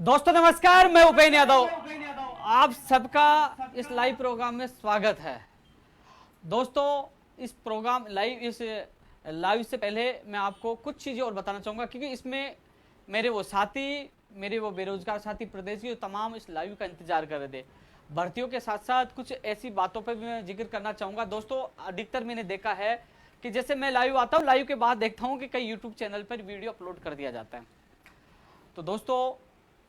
दोस्तों नमस्कार, मैं उपेंद्र यादव। आप सबका इस लाइव प्रोग्राम में स्वागत है। दोस्तों इस लाइव से पहले मैं आपको कुछ चीज़ें और बताना चाहूँगा, क्योंकि इसमें मेरे वो बेरोजगार साथी प्रदेश के तमाम इस लाइव का इंतजार कर रहे थे। भर्तियों के साथ साथ कुछ ऐसी बातों पर भी मैं जिक्र करना चाहूँगा। दोस्तों अधिकतर मैंने देखा है कि जैसे मैं लाइव आता हूँ, लाइव के बाद देखता हूँ कि कई यूट्यूब चैनल पर वीडियो अपलोड कर दिया जाता है। तो दोस्तों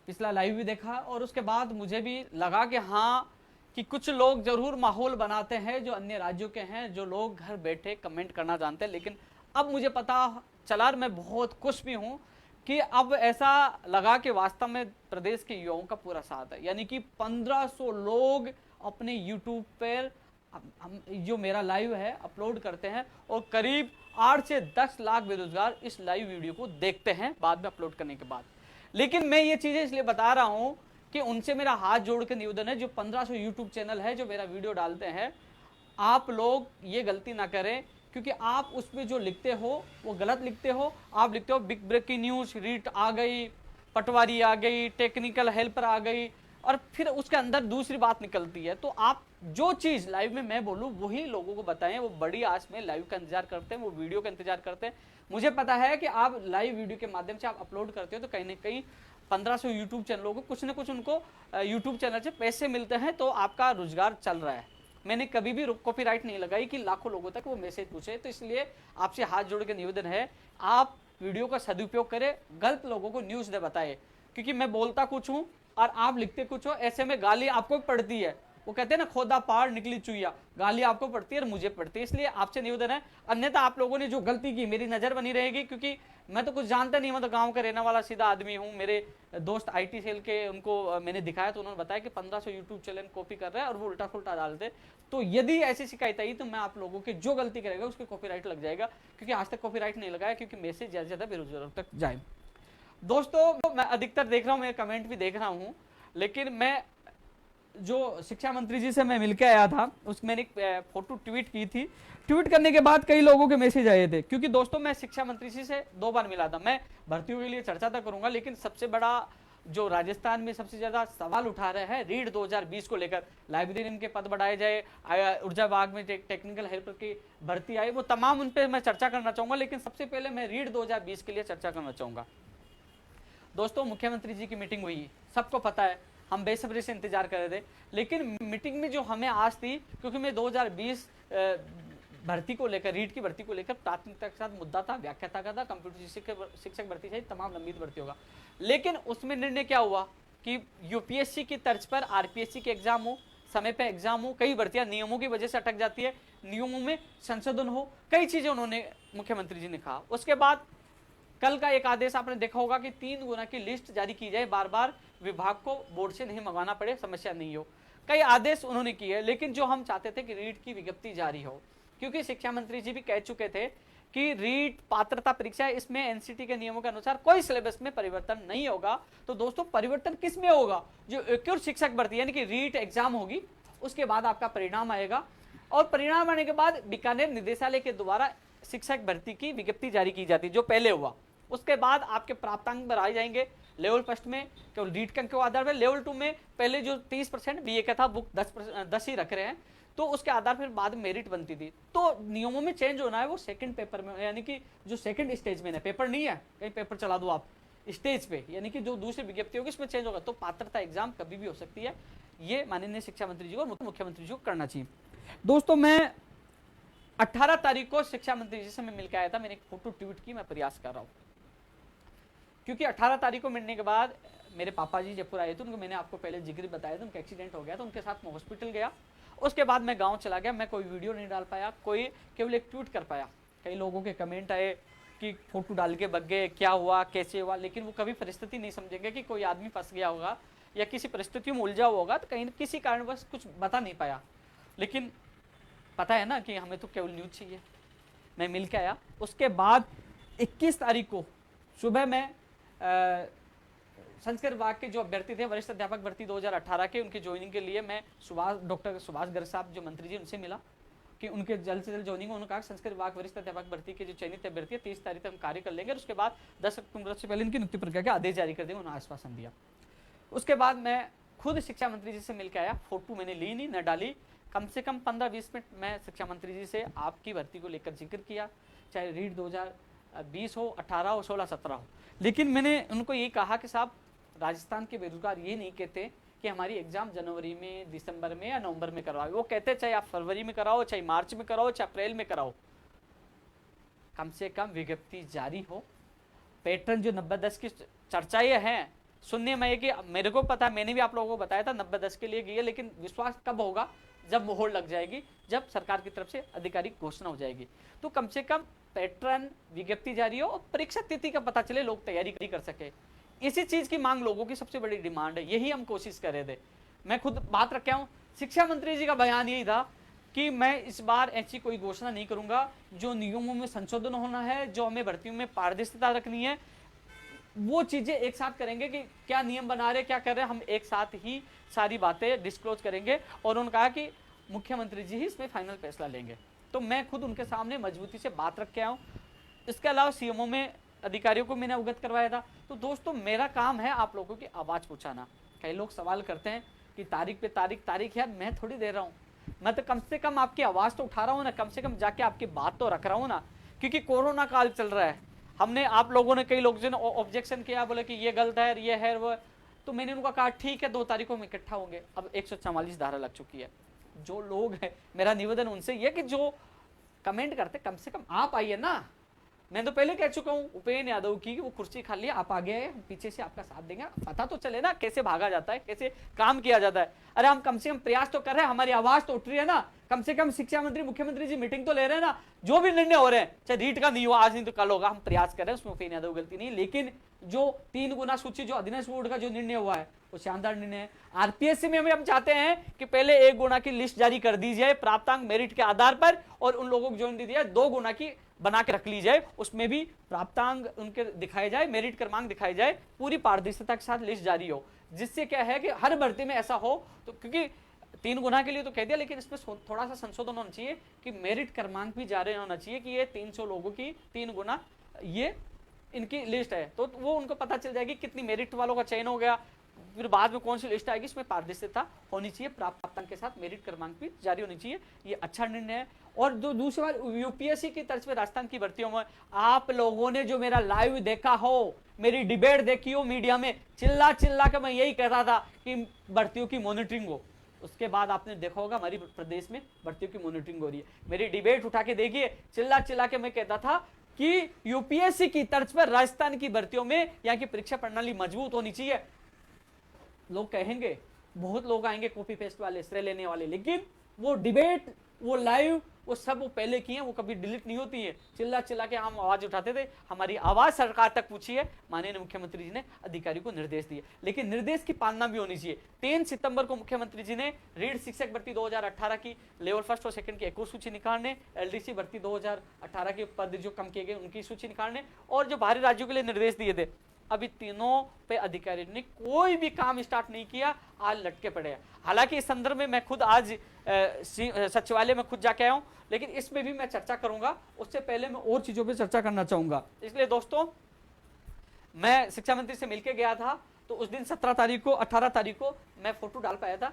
पिछला लाइव भी देखा और उसके बाद मुझे भी लगा कि हाँ, कि कुछ लोग जरूर माहौल बनाते हैं जो अन्य राज्यों के हैं, जो लोग घर बैठे कमेंट करना जानते हैं। लेकिन अब मुझे पता चला, मैं बहुत खुश भी हूँ कि अब ऐसा लगा कि वास्तव में प्रदेश के युवाओं का पूरा साथ है। यानी कि 1500 लोग अपने यूट्यूब पर हम जो मेरा लाइव है अपलोड करते हैं और करीब 8 से 10 लाख बेरोजगार इस लाइव वीडियो को देखते हैं बाद में अपलोड करने के बाद। लेकिन मैं ये चीजें इसलिए बता रहा हूं कि उनसे मेरा हाथ जोड़ के निवेदन है, जो 1500 यूट्यूब चैनल है जो मेरा वीडियो डालते हैं, आप लोग ये गलती ना करें, क्योंकि आप उसमें जो लिखते हो वो गलत लिखते हो। आप लिखते हो बिग ब्रेकिंग न्यूज, रीट आ गई, पटवारी आ गई, टेक्निकल हेल्पर आ गई, और फिर उसके अंदर दूसरी बात निकलती है। तो आप जो चीज लाइव में मैं बोलूं वही लोगों को बताएं। वो बड़ी आस में लाइव का इंतजार करते हैं, वो वीडियो का इंतजार करते हैं। मुझे पता है कि आप लाइव वीडियो के माध्यम से आप अपलोड करते हो तो कहीं ना कहीं 1500 यूट्यूब चैनलों को कुछ ना कुछ उनको यूट्यूब चैनल से पैसे मिलते हैं, तो आपका रोजगार चल रहा है। मैंने कभी भी कॉपीराइट नहीं लगाई कि लाखों लोगों तक वो मैसेज पूछे। तो इसलिए आपसे हाथ जोड़ के निवेदन है, आप वीडियो का सदुपयोग करें, गलत लोगों को न्यूज न बताए, क्योंकि मैं बोलता कुछ हूं और आप लिखते कुछ हो। ऐसे में गाली आपको पड़ती है। वो कहते हैं ना, खोदा पहाड़ निकली चुईया, गाली आपको पड़ती है और मुझे पड़ती है। इसलिए आपसे निवेदन है, अन्यथा आप लोगों ने जो गलती की मेरी नजर बनी रहेगी, क्योंकि मैं तो कुछ जानता नहीं, मैं तो गांव का रहने वाला सीधा आदमी हूं। मेरे दोस्त आईटी सेल के, उनको मैंने दिखाया तो उन्होंने बताया कि 1500 यूट्यूब चैनल कॉपी कर रहे हैं और वो उल्टा फुल्टा डालते। तो यदि ऐसी शिकायत आई तो मैं आप लोगों के जो गलती करेगा उसके कॉपीराइट लग जाएगा, क्योंकि आज तक कॉपीराइट नहीं लगाया, क्योंकि मैसेज ज्यादा से ज्यादा बेरोजगारों तक जाए। दोस्तों मैं अधिकतर देख रहा हूं, मैं कमेंट भी देख रहा हूं, लेकिन मैं जो शिक्षा मंत्री जी से मैं मिलकर आया था, उसमें मैंने एक फोटो ट्वीट की थी। ट्वीट करने के बाद कई लोगों के मैसेज आए थे, क्योंकि दोस्तों मैं शिक्षा मंत्री जी से 2 बार मिला था। मैं भर्तियों के लिए चर्चा तो करूंगा, लेकिन सबसे बड़ा जो राजस्थान में सबसे ज्यादा सवाल उठा रहे हैं रीड 2020 को लेकर, लाइब्रेरियन के पद बढ़ाए जाए, ऊर्जा विभाग में टेक्निकल हेल्पर की भर्ती आई, वो तमाम उन पर मैं चर्चा करना चाहूंगा। लेकिन सबसे पहले मैं रीड 2020 के लिए चर्चा करना चाहूंगा। दोस्तों मुख्यमंत्री जी की मीटिंग हुई, सबको पता है, हम बेसब्री से इंतजार कर रहे थे। लेकिन मीटिंग में जो हमें आज थी, क्योंकि मैं 2020 भर्ती को लेकर, रीट की भर्ती को लेकर प्राथमिकता के साथ मुद्दा था, व्याख्याता का था, कंप्यूटर शिक्षक भर्ती सहित तमाम लंबित भर्ती होगा। लेकिन उसमें निर्णय क्या हुआ कि यूपीएससी की तर्ज पर आरपीएससी के एग्जाम हो, समय पे एग्जाम हो। कई भर्तियां नियमों की वजह से अटक जाती है, नियमों में संशोधन हो, कई चीजें उन्होंने, मुख्यमंत्री जी ने कहा। उसके बाद कल का एक आदेश आपने देखा होगा कि 3 गुना की लिस्ट जारी की जाए, बार बार विभाग को बोर्ड से नहीं मंगवाना पड़े, समस्या नहीं हो। कई आदेश उन्होंने किए, लेकिन जो हम चाहते थे कि रीट की विज्ञप्ति जारी हो, क्योंकि शिक्षा मंत्री जी भी कह चुके थे कि रीट पात्रता परीक्षा, इसमें एनसीटी के नियमों के अनुसार कोई सिलेबस में परिवर्तन नहीं होगा। तो दोस्तों परिवर्तन किस में होगा? जो एक शिक्षक भर्ती यानी कि रीट एग्जाम होगी, उसके बाद आपका परिणाम आएगा, और परिणाम आने के बाद बीकानेर निदेशालय के द्वारा शिक्षक भर्ती की विज्ञप्ति जारी की जाती, जो पहले हुआ। उसके बाद आपके प्राप्तांक बढ़ाए जाएंगे। लेवल फर्स्ट में केवल रीट के अंक के आधार पर, लेवल 2 में पहले जो 30% बीए का था, बुक 10 ही रख रहे हैं, तो उसके आधार पर बाद मेरिट बनती थी। तो नियमों में चेंज होना है वो सेकंड पेपर में, यानी कि जो सेकंड स्टेज में है, पेपर नहीं है कहीं पेपर चला दो आप स्टेज पे, यानी कि जो दूसरी विज्ञप्ति होगी इसमें चेंज होगा। तो पात्रता एग्जाम कभी भी हो सकती है, ये माननीय शिक्षा मंत्री जी को, मुख्यमंत्री जी को करना चाहिए। दोस्तों मैं 18 तारीख को शिक्षा मंत्री जी से मैं मिलकर आया था, मैंने एक फोटो ट्वीट की, मैं प्रयास कर रहा हूँ, क्योंकि 18 तारीख को मिलने के बाद मेरे पापा जी जयपुर आए थे, उनको मैंने आपको पहले जिक्र बताया था, उनका एक्सीडेंट हो गया था, उनके साथ मैं हॉस्पिटल गया। उसके बाद मैं गांव चला गया, मैं कोई वीडियो नहीं डाल पाया, कोई केवल एक ट्वीट कर पाया। कई लोगों के कमेंट आए कि फोटो डाल के बग गए, क्या हुआ, कैसे हुआ, लेकिन वो कभी परिस्थिति नहीं समझेंगे कि कोई आदमी फंस गया होगा या किसी परिस्थितियों में उलझा हुआ होगा, तो कहीं किसी कारणवश कुछ बता नहीं पाया। लेकिन पता है ना कि हमें तो केवल न्यूज चाहिए। मैं मिल के आया। उसके बाद 21 तारीख को सुबह में संस्कृत विभाग के जो अभ्यर्थी थे, वरिष्ठ अध्यापक भर्ती 2018 के, उनकी ज्वाइनिंग के लिए मैं डॉक्टर सुभाष गर्ग साहब जो मंत्री जी, उनसे मिला कि उनके जल्द से जल्द ज्वाइनिंग। उन्होंने कहा संस्कृत विभाग वरिष्ठ अध्यापक भर्ती के जो चयनित अभ्यर्थी है 30 तारीख तक हम कार्य कर लेंगे, और उसके बाद 10 अक्टूबर से पहले इनकी नियुक्ति प्रक्रिया के आदेश जारी कर देंगे, उन्होंने आश्वासन दिया। उसके बाद मैं खुद शिक्षा मंत्री जी से मिलकर आया, फोटो मैंने ली नहीं, न डाली, कम से कम 15-20 मिनट मैं शिक्षा मंत्री जी से आपकी भर्ती को लेकर जिक्र किया, चाहे रीट 2020 हो, 18 हो, 16, 17 हो। लेकिन मैंने उनको ये कहा कि साहब राजस्थान के बेरोजगार ये नहीं कहते कि हमारी एग्जाम जनवरी में, दिसंबर में या नवंबर में करवाओ, वो कहते चाहे आप फरवरी में कराओ, चाहे मार्च में कराओ, चाहे अप्रैल में कराओ, कम से कम विज्ञप्ति जारी हो। पैटर्न जो 90-10 की चर्चाएं हैं सुनने में, कि मेरे को पता है, मैंने भी आप लोगों को बताया था 90-10 के लिए गई है, लेकिन विश्वास कब होगा, जब मोहर लग जाएगी, जब सरकार की तरफ से आधिकारिक घोषणा हो जाएगी। तो कम से कम पैटर्न, विज्ञप्ति जारी हो और परीक्षा तिथि का पता चले, लोग तैयारी कर सके। इसी चीज की मांग लोगों की सबसे बड़ी डिमांड है, यही हम कोशिश कर रहे थे। मैं खुद बात रखा हूँ, शिक्षा मंत्री जी का बयान यही था कि मैं इस बार ऐसी कोई घोषणा नहीं करूंगा, जो नियमों में संशोधन होना है, जो हमें भर्तियों में पारदर्शिता रखनी है, वो चीजें एक साथ करेंगे कि क्या नियम बना रहे, क्या कर रहे हैं, हम एक साथ ही सारी बातें डिस्क्लोज करेंगे। और उन्होंने कहा कि मुख्यमंत्री जी ही इसमें फाइनल फैसला लेंगे। तो मैं खुद उनके सामने मजबूती से बात रख के आया हूँ। इसके अलावा सीएमओ में अधिकारियों को मैंने अवगत करवाया था। तो दोस्तों मेरा काम है आप लोगों की आवाज़ पहुँचाना। कई लोग सवाल करते हैं कि तारीख पे तारीख, यार मैं थोड़ी दे रहा हूँ, मैं तो कम से कम आपकी आवाज़ तो उठा रहा हूँ ना, कम से कम जाके आपकी बात तो रख रहा हूँ ना। क्योंकि कोरोना काल चल रहा है, हमने आप लोगों ने, कई लोग जो ऑब्जेक्शन किया, बोले कि ये गलत है, ये है वो, तो मैंने उनको कहा ठीक है 2 तारीखों में इकट्ठा होंगे। अब 144 धारा लग चुकी है। जो लोग हैं, मेरा निवेदन उनसे ये कि जो कमेंट करते कम से कम आप आइए ना। मैं तो पहले कह चुका हूँ उपेंद्र यादव की, वो कुर्सी खाली है, आप आगे आए, हम पीछे से आपका साथ देंगे, पता तो चले ना कैसे भागा जाता है, कैसे काम किया जाता है। अरे हम कम से कम प्रयास तो कर रहे हैं, हमारी आवाज तो उठ रही है ना। कम से कम शिक्षा मंत्री, मुख्यमंत्री जी मीटिंग तो ले रहे हैं ना। जो भी निर्णय हो रहे हैं, चाहे रीट का नहीं हुआ आज, नहीं तो कल होगा, हम प्रयास कर रहे हैं, उसमें उपेंद्र यादव गलती नहीं। लेकिन जो 3 गुना सूची, जो अधीनस्थ बोर्ड का जो निर्णय हुआ है, वो शानदार निर्णय है। आरपीएससी में हम चाहते हैं कि पहले 1 गुना की लिस्ट जारी कर दी जाए प्राप्तांक मेरिट के आधार पर, और उन लोगों को ज्वाइन दी जाए 2 गुना की बना के रख ली जाए, उसमें भी प्राप्तांक उनके दिखाए जाए, मेरिट क्रमांक दिखाए जाए, पूरी पारदर्शिता के साथ लिस्ट जारी हो। जिससे क्या है कि हर भर्ती में ऐसा हो, तो क्योंकि 3 गुना के लिए तो कह दिया, लेकिन इसमें थोड़ा सा संशोधन होना चाहिए कि मेरिट क्रमांक भी जारी होना चाहिए कि ये 300 लोगों की 3 गुना ये इनकी लिस्ट है, तो वो उनको पता चल जाएगी कितनी मेरिट वालों का चयन हो गया, फिर बाद में कौन सी लिस्ट आएगी, इसमें पारदर्शिता होनी चाहिए, प्राप्तांक के साथ मेरिट क्रमांक भी जारी होनी चाहिए। ये अच्छा निर्णय है। और जो दूसरी बात, यूपीएससी की तर्ज पे राजस्थान की भर्तियों में आप लोगों ने जो मेरा लाइव देखा हो, मेरी डिबेट देखी हो मीडिया में, चिल्ला चिल्ला के मैं यही कह रहा था कि भर्तियों की मॉनिटरिंग हो। उसके बाद आपने देखा होगा हमारी प्रदेश में भर्तियों की मॉनिटरिंग हो रही है। मेरी डिबेट उठा के देखिए, चिल्ला चिल्ला के मैं कहता था कि यूपीएससी की तर्ज पर राजस्थान की भर्तियों में यहाँ की परीक्षा प्रणाली मजबूत होनी चाहिए। लोग कहेंगे, बहुत लोग आएंगे कॉपी पेस्ट वाले, श्रेय लेने वाले, लेकिन वो डिबेट, वो लाइव, वो सब वो पहले किए, वो कभी डिलीट नहीं होती है। चिल्ला चिल्ला के हम आवाज उठाते थे, हमारी आवाज सरकार तक पूछी है, माननीय मुख्यमंत्री जी ने अधिकारी को निर्देश दिए, लेकिन निर्देश की पालना भी होनी चाहिए। 3 सितंबर को मुख्यमंत्री जी ने रीढ़ शिक्षक भर्ती 2018 की लेवल 1 और 2 की एक और सूची निकालने, एलडीसी भर्ती 2018 के पद जो कम किए गए उनकी सूची निकालने, और जो बाहरी राज्यों के लिए निर्देश दिए थे, अभी तीनों पे अधिकारी ने कोई भी काम स्टार्ट नहीं किया, आज लटके पड़े हैं। हालांकि इस संदर्भ में मैं खुद आज सचिवालय में खुद जाके आया हूं, लेकिन इसमें भी मैं चर्चा करूंगा। उससे पहले मैं और चीजों पे चर्चा करना चाहूंगा। इसलिए दोस्तों, मैं शिक्षा मंत्री से मिलके गया था, तो उस दिन 17 तारीख को, 18 तारीख को मैं फोटो डाल पाया था,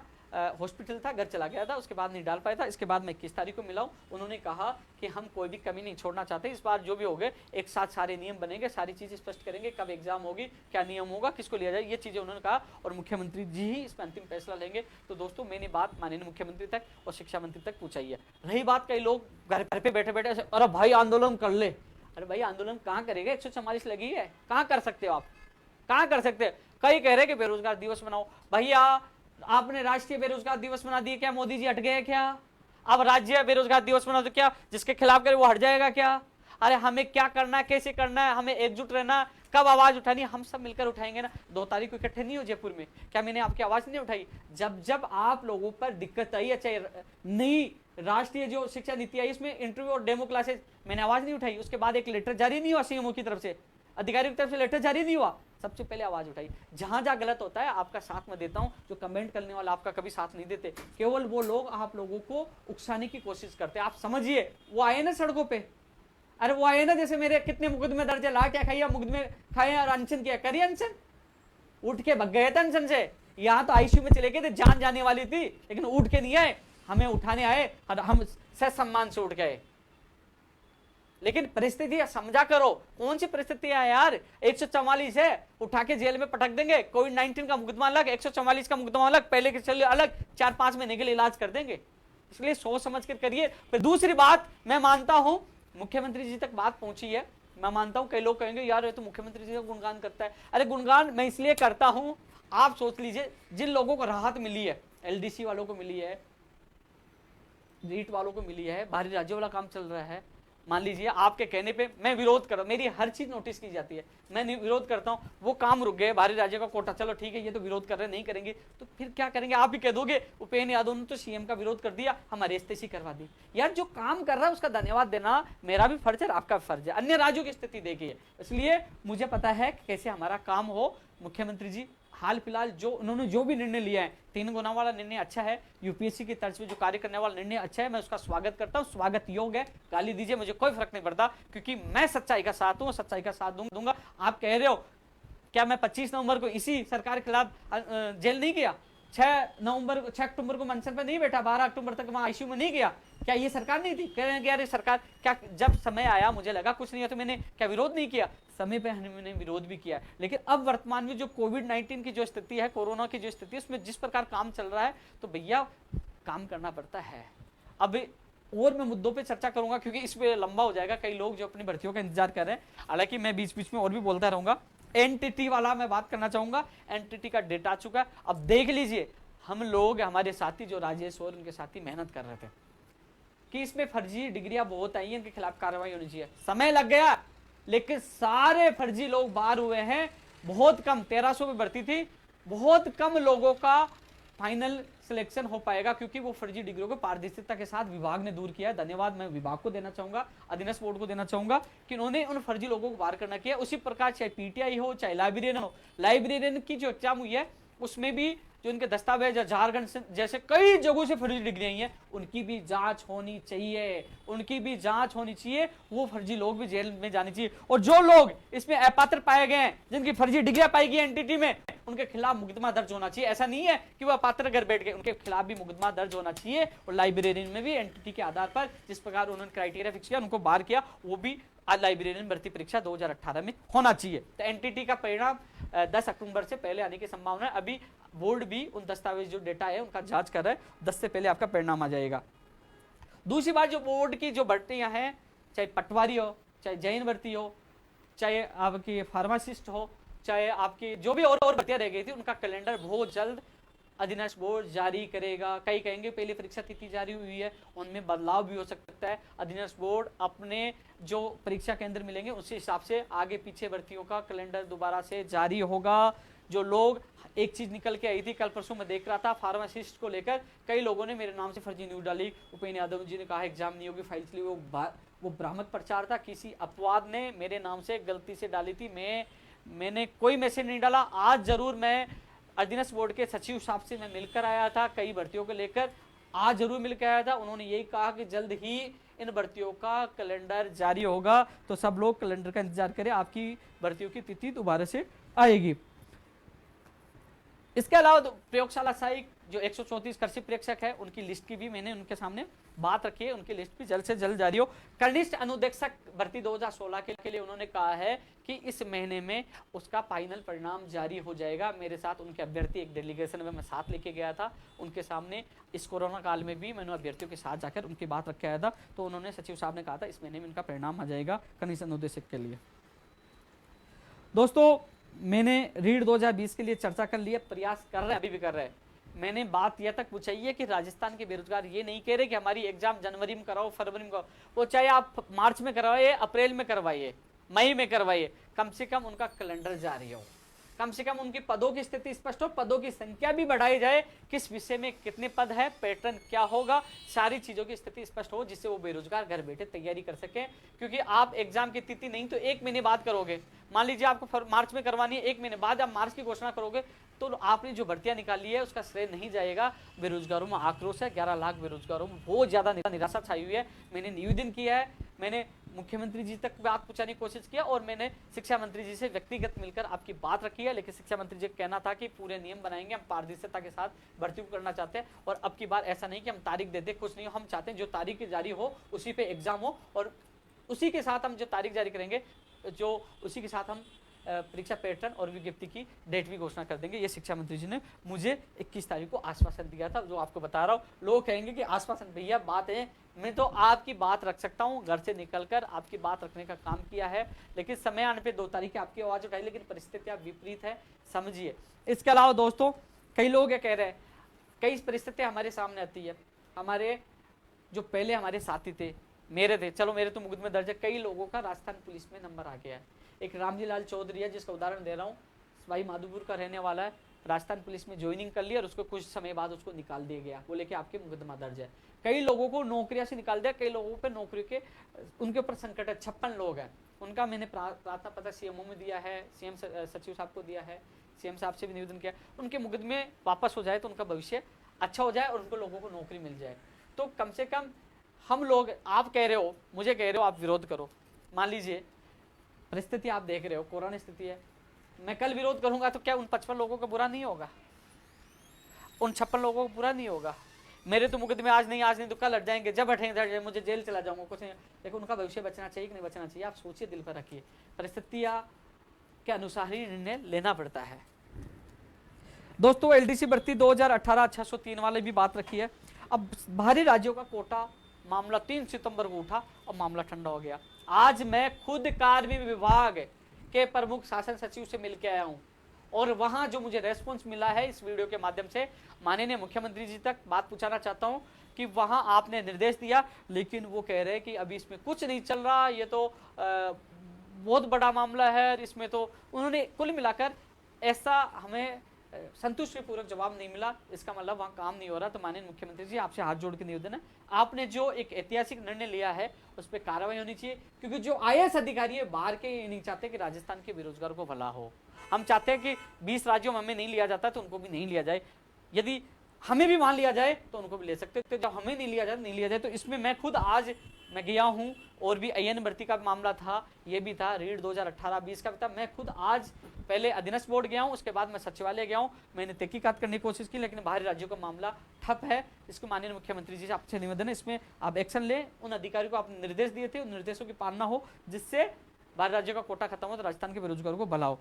हॉस्पिटल था, घर चला गया था, उसके बाद नहीं डाल पाया था। इसके बाद मैं 21 तारीख को मिला हूं, उन्होंने कहा कि हम कोई भी कमी नहीं छोड़ना चाहते, इस बार जो भी हो गए एक साथ सारे नियम बनेंगे, सारी चीजें स्पष्ट करेंगे, कब एग्जाम होगी, क्या नियम होगा, किसको लिया जाए, ये चीजें उन्होंने कहा, और मुख्यमंत्री जी ही इस पर अंतिम फैसला लेंगे। तो दोस्तों मैंने बात माननीय मुख्यमंत्री तक और शिक्षा मंत्री तक पहुंचाई है। रही बात, कई लोग घर पे बैठे बैठे अरे भाई आंदोलन कर ले, अरे भाई आंदोलन कहाँ करेगा, 144 लगी है, कहाँ कर सकते हो आप, कहाँ कर सकते हैं। कई कह रहे कि बेरोजगार दिवस मनाओ, भैया आपने राष्ट्रीय बेरोजगार दिवस मना दिए क्या, मोदी जी हट गए क्या? अब राज्य बेरोजगार दिवस मना तो क्या जिसके खिलाफ करे वो हट जाएगा क्या? अरे हमें क्या करना है, कैसे करना है, हमें एकजुट रहना, कब आवाज उठानी, हम सब मिलकर उठाएंगे ना। 2 तारीख को इकट्ठे नहीं हो जयपुर में, क्या मैंने आपकी आवाज नहीं उठाई? जब जब आप लोगों पर दिक्कत आई है, चाहे नई राष्ट्रीय जो शिक्षा नीति आई इसमें इंटरव्यू और डेमो क्लासेस, मैंने आवाज नहीं उठाई। उसके बाद एक लेटर जारी नहीं हुआ सीएमओ की तरफ से, अधिकारी की तरफ से लेटर जारी नहीं हुआ, सबसे पहले आवाज उठाई। जहां जहां गलत होता है आपका साथ में देता हूं, जो कमेंट करने वाला आपका कभी साथ नहीं देते, केवल वो लोग आप लोगों को उकसाने की कोशिश करते हैं। आप समझिए, वो आए ना सड़कों पे, अरे वो आए ना, जैसे मेरे कितने मुकदमे दर्ज है, ला क्या खाइए, मुकदमे खाए और अनशन किया, करिए अनशन, उठ के भग गए थे अनशन से। यहाँ तो आईसीयू में चले गए थे, जान जाने वाली थी, लेकिन उठ के नहीं आए, हमें उठाने आए और हम सम्मान से उठ गए। लेकिन परिस्थिति समझा करो, कौन सी परिस्थिति है यार, 144 है, उठा के जेल में पटक देंगे, कोविड-19 का मुकदमा अलग, 144 का मुकदमा अलग, पहले के चलिए अलग, 4-5 महीने के लिए इलाज कर देंगे। इसलिए सोच समझ कर करिए। फिर दूसरी बात, मैं मानता हूं मुख्यमंत्री जी तक बात पहुंची है, मैं मानता हूं कई लोग कहेंगे यार ये तो मुख्यमंत्री जी का गुणगान करता है। अरे गुणगान मैं इसलिए करता हूं, आप सोच लीजिए जिन लोगों को राहत मिली है, एलडीसी वालों को मिली है, रीट वालों को मिली है, बाहरी राज्यों वाला काम चल रहा है, मान लीजिए आपके कहने पे मैं विरोध कर रहा हूं, मेरी हर चीज नोटिस की जाती है, मैं विरोध करता हूं, वो काम रुक गए, बाहरी राज्य का कोटा, चलो ठीक है ये तो विरोध कर रहे नहीं करेंगे, तो फिर क्या करेंगे, आप ही कह दोगे उपेंद्र यादव ने तो सीएम का विरोध कर दिया, हमारे इस्तीफा करवा दी। यार जो काम कर रहा है उसका धन्यवाद देना मेरा भी फर्ज है, आपका भी फर्ज है। अन्य राज्यों की स्थिति देखिए, इसलिए मुझे पता है कि कैसे हमारा काम हो। मुख्यमंत्री जी हाल फिलहाल जो उन्होंने जो भी निर्णय लिया है, 3 गुना वाला निर्णय अच्छा है, यूपीएससी की तर्ज पे जो कार्य करने वाला निर्णय अच्छा है, मैं उसका स्वागत करता हूं, स्वागत योग्य है, गाली दीजिए मुझे कोई फर्क नहीं पड़ता, क्योंकि मैं सच्चाई का साथ हूं, सच्चाई का साथ दूंगा। आप कह रहे हो क्या मैं 25 नवंबर को इसी सरकार के खिलाफ जेल नहीं गया, 6 अक्टूबर को मंचन पे नहीं बैठा, 12 अक्टूबर तक वहां आईसीयू में नहीं गया, क्या ये सरकार नहीं थी? कह रहे हैं कि यार ये सरकार, क्या जब समय आया मुझे लगा कुछ नहीं है तो मैंने क्या विरोध नहीं किया? समय पे हमने विरोध भी किया। लेकिन अब वर्तमान में जो कोविड-19 की जो स्थिति है, कोरोना की जो स्थिति है, उसमें जिस प्रकार काम चल रहा है, तो भैया काम करना पड़ता है। अब और मैं मुद्दों पे चर्चा करूंगा क्योंकि इस पे लंबा हो जाएगा, कई लोग जो अपनी भर्तियों का इंतजार कर रहे हैं, हालांकि मैं बीच बीच में और भी बोलता रहूंगा। एनटीटी वाला मैं बात करना चाहूंगा, एनटीटी का डेटा आ चुका है। अब देख लीजिए, हम लोग, हमारे साथी जो राजेश और उनके साथी मेहनत कर रहे थे कि इसमें फर्जी डिग्रियां बहुत आई हैं, इनके खिलाफ कार्रवाई होनी चाहिए, समय लग गया, लेकिन सारे फर्जी लोग बाहर हुए हैं। बहुत कम, 1300 में भर्ती थी, बहुत कम लोगों का फाइनल सिलेक्शन हो पाएगा, क्योंकि वो फर्जी डिग्रियों को पारदर्शिता के साथ विभाग ने दूर किया है। धन्यवाद मैं विभाग को देना चाहूंगा, अधीनस्थ बोर्ड को देना चाहूंगा कि उन्होंने उन फर्जी लोगों को बाहर करना किया। उसी प्रकार चाहे पीटीआई हो, चाहे लाइब्रेरियन हो, लाइब्रेरियन की जो एग्जाम हुई है उसमें भी जो इनके दस्तावेज झारखंड से जैसे कई जगहों से फर्जी डिग्री आई हैं, उनकी भी जांच होनी चाहिए, उनकी भी जांच होनी चाहिए, वो फर्जी लोग भी जेल में जाने चाहिए। और जो लोग इसमें अपात्र पाए गए हैं, जिनकी फर्जी डिग्रियां पाई गई एनटीटी में, उनके खिलाफ मुकदमा दर्ज होना चाहिए। ऐसा नहीं है कि वो अपात्र घर बैठ गए, उनके खिलाफ भी मुकदमा दर्ज होना चाहिए। और लाइब्रेरियन में भी एनटीटी के आधार पर जिस प्रकार उन्होंने क्राइटेरिया फिक्स किया, उनको बाहर किया, वो भी लाइब्रेरियन भर्ती परीक्षा 2018 में होना चाहिए। तो एनटीटी का परिणाम 10 अक्टूबर से पहले आने की संभावना है। अभी बोर्ड भी उन दस्तावेज जो डेटा है उनका जांच कर रहा है, 10 से पहले आपका परिणाम आ जाएगा। दूसरी बात, जो बोर्ड की जो भर्तियां हैं, चाहे पटवारी हो, चाहे जैन भर्ती हो, चाहे आपकी फार्मासिस्ट हो, चाहे आपकी जो भी और भर्तियां रह गई थी, उनका कैलेंडर बहुत जल्द अधीनस्थ बोर्ड जारी करेगा। कई कहेंगे पहली परीक्षा तिथि जारी हुई है, उनमें बदलाव भी हो सकता है। अधीनस्थ बोर्ड अपने जो परीक्षा केंद्र मिलेंगे उसी हिसाब से आगे पीछे भर्तियों का कैलेंडर दोबारा से जारी होगा। जो लोग, एक चीज निकल के आई थी कल परसों मैं देख रहा था, फार्मासिस्ट को लेकर कई लोगों ने मेरे नाम से फर्जी न्यूज डाली। उपेंद्र यादव जी ने कहा एग्जाम नहीं होगी, फाइल चली, वो भ्रामक प्रचार था, किसी अपवाद ने मेरे नाम से गलती से डाली थी। मैंने कोई मैसेज नहीं डाला। आज जरूर मैं अधीनस्थ बोर्ड के सचिव साहब से मैं मिलकर आया था, कई भर्तियों को लेकर आज जरूर मिलकर आया था। उन्होंने यही कहा कि जल्द ही इन भर्तियों का कैलेंडर जारी होगा, तो सब लोग कैलेंडर का इंतजार करें, आपकी भर्तियों की तिथि दोबारा से आएगी। इसके अलावा प्रयोगशाला सहायक जो 134 कृषि प्रेक्षक है, उनकी लिस्ट की भी मैंने उनके सामने बात रखी है, उनकी लिस्ट भी जल्द से जल्द जारी हो। कनिष्ठ अनुदेशक भर्ती 2016 के लिए उन्होंने कहा है कि इस महीने में उसका फाइनल परिणाम जारी हो जाएगा। मेरे साथ उनके अभ्यर्थी, एक डेलीगेशन में मैं साथ लेके गया था उनके सामने, इस कोरोना काल में भी मैंने अभ्यर्थियों के साथ जाकर उनकी बात रख के आया था, तो उन्होंने, सचिव साहब ने कहा था इस महीने में इनका परिणाम आ जाएगा कनिष्ठ अनुदेशक के लिए। दोस्तों, मैंने रीड 2020 के लिए चर्चा कर लिया, प्रयास कर रहे हैं, अभी भी कर रहे हैं। मैंने बात यह तक पूछाई है कि राजस्थान के बेरोजगार ये नहीं कह रहे कि हमारी एग्जाम जनवरी में कराओ, फरवरी में कराओ, वो चाहे आप मार्च में करवाइए, अप्रैल में करवाइए, मई में करवाइए, कम से कम उनका कैलेंडर जारी हो, कम से कम उनकी पदों की स्थिति स्पष्ट हो, पदों की संख्या भी बढ़ाई जाए, किस विषय में कितने पद है, पैटर्न क्या होगा, सारी चीजों की स्थिति स्पष्ट हो, जिससे वो बेरोजगार घर बैठे तैयारी कर सके। क्योंकि आप एग्जाम की तिथि नहीं तो 1 महीने बाद करोगे, मान लीजिए आपको मार्च में करवानी है, 1 महीने बाद आप मार्च की घोषणा करोगे, तो आपने जो भर्तियां निकाली है उसका श्रेय नहीं जाएगा। बेरोजगारों में आक्रोश है, 11 लाख बेरोजगारों में बहुत ज्यादा निराशा छाई हुई है। मैंने निवेदन किया है, मैंने मुख्यमंत्री जी तक बात पहुंचाने की कोशिश किया और मैंने शिक्षा मंत्री जी से व्यक्तिगत मिलकर आपकी बात रखी है, लेकिन शिक्षा मंत्री जी का कहना था कि पूरे नियम बनाएंगे, हम पारदर्शिता के साथ भर्ती को करना चाहते हैं और अब की बार ऐसा नहीं कि हम तारीख दे दे, कुछ नहीं, हम चाहते हैं जो तारीख जारी हो उसी पे एग्जाम हो और उसी के साथ हम जो तारीख जारी करेंगे, जो उसी के साथ हम परीक्षा पैटर्न और विज्ञप्ति की डेट भी घोषणा कर देंगे। ये शिक्षा मंत्री जी ने मुझे 21 तारीख को आश्वासन दिया था, जो आपको बता रहा हूँ। लोग कहेंगे कि आश्वासन भैया बात है, मैं तो आपकी बात रख सकता हूँ, घर से निकलकर आपकी बात रखने का काम किया है, लेकिन समय आने पे 2 तारीख आपकी आवाज उठाई, लेकिन परिस्थितियां विपरीत है, समझिए। इसके अलावा दोस्तों कई लोग ये कह रहे हैं, कई परिस्थितियां हमारे सामने आती है, हमारे जो पहले हमारे साथी थे, मेरे थे, चलो मेरे तो मुकदमे दर्ज है, कई लोगों का राजस्थान पुलिस में नंबर आ गया है। एक रामजी लाल चौधरी है जिसका उदाहरण दे रहा हूँ, भाई माधोपुर का रहने वाला है, राजस्थान पुलिस में ज्वाइनिंग कर लिया और उसको कुछ समय बाद उसको निकाल दिया गया, बोले कि आपके मुकदमा दर्ज है। कई लोगों को नौकरियां से निकाल दिया, कई लोगों पे नौकरी के उनके ऊपर संकट है। 56 लोग हैं, उनका मैंने प्रार्थना पत्र सीएमओ में दिया है, सीएम सचिव साहब को दिया है, सीएम साहब से भी निवेदन किया, उनके मुकदमे वापस हो जाए तो उनका भविष्य अच्छा हो जाए और उनको लोगों को नौकरी मिल जाए। तो कम से कम हम लोग, आप कह रहे हो, मुझे कह रहे हो आप विरोध करो, मान लीजिए परिस्थिति आप देख रहे हो, कोरोना स्थिति है, मैं कल विरोध करूंगा तो क्या उन 55 लोगों का बुरा नहीं होगा, उन 56 लोगों को बुरा नहीं होगा? मेरे तो मुकदमे आज नहीं तो कल हट जाएंगे, जब हटेंगे मुझे जेल चला जाऊंगा, कुछ नहीं, लेकिन उनका भविष्य बचना चाहिए कि नहीं बचना चाहिए, आप सोचिए, दिल पर रखिए, परिस्थितियां के अनुसार ही निर्णय लेना पड़ता है। दोस्तों एलडीसी भर्ती 2018 603 वाले भी बात रखी है। अब बाहरी राज्यों का कोटा मामला 3 सितंबर को उठा और मामला ठंडा हो गया। आज मैं खुद कार्मिक विभाग के प्रमुख शासन सचिव से मिलकर आया हूं और वहां जो मुझे रेस्पॉन्स मिला है, इस वीडियो के माध्यम से माननीय मुख्यमंत्री जी तक बात पहुंचाना चाहता हूं कि वहां आपने निर्देश दिया, लेकिन वो कह रहे हैं कि अभी इसमें कुछ नहीं चल रहा, ये तो बहुत बड़ा मामला है, इसमें तो उन्होंने कुल मिलाकर ऐसा हमें संतुष्टिपूर्वक जवाब नहीं मिला। इसका मतलब वहां काम नहीं हो रहा। तो माननीय मुख्यमंत्री जी आपसे हाथ जोड़ के निवेदन है, आपने जो एक ऐतिहासिक निर्णय लिया है उस पर कार्रवाई होनी चाहिए, क्योंकि जो आईएएस अधिकारी है बाहर के ये नहीं चाहते कि राजस्थान के बेरोजगार को भला हो। हम चाहते हैं कि 20 राज्यों में हमें नहीं लिया जाता तो उनको भी नहीं लिया जाए, यदि हमें भी वहां लिया जाए तो उनको भी ले सकते हैं, तो जब हमें नहीं लिया जाए तो इसमें मैं खुद आज मैं गया हूं, और भी आईएएन भर्ती का मामला था, ये भी था, रीड 2018-20 का भी था, मैं खुद आज पहले अधीनस्थ बोर्ड गया हूं, उसके बाद मैं सचिवालय गया हूं, मैंने तहकीकात करने की कोशिश की, लेकिन बाहरी राज्यों का मामला ठप है। इसको माननीय मुख्यमंत्री जी से आपसे निवेदन है, इसमें आप एक्शन लें, उन अधिकारियों को आपने निर्देश दिए थे, उन निर्देशों की पालना हो, जिससे बाहरी राज्यों का कोटा खत्म हो तो राजस्थान के बेरोजगारों को भला हो।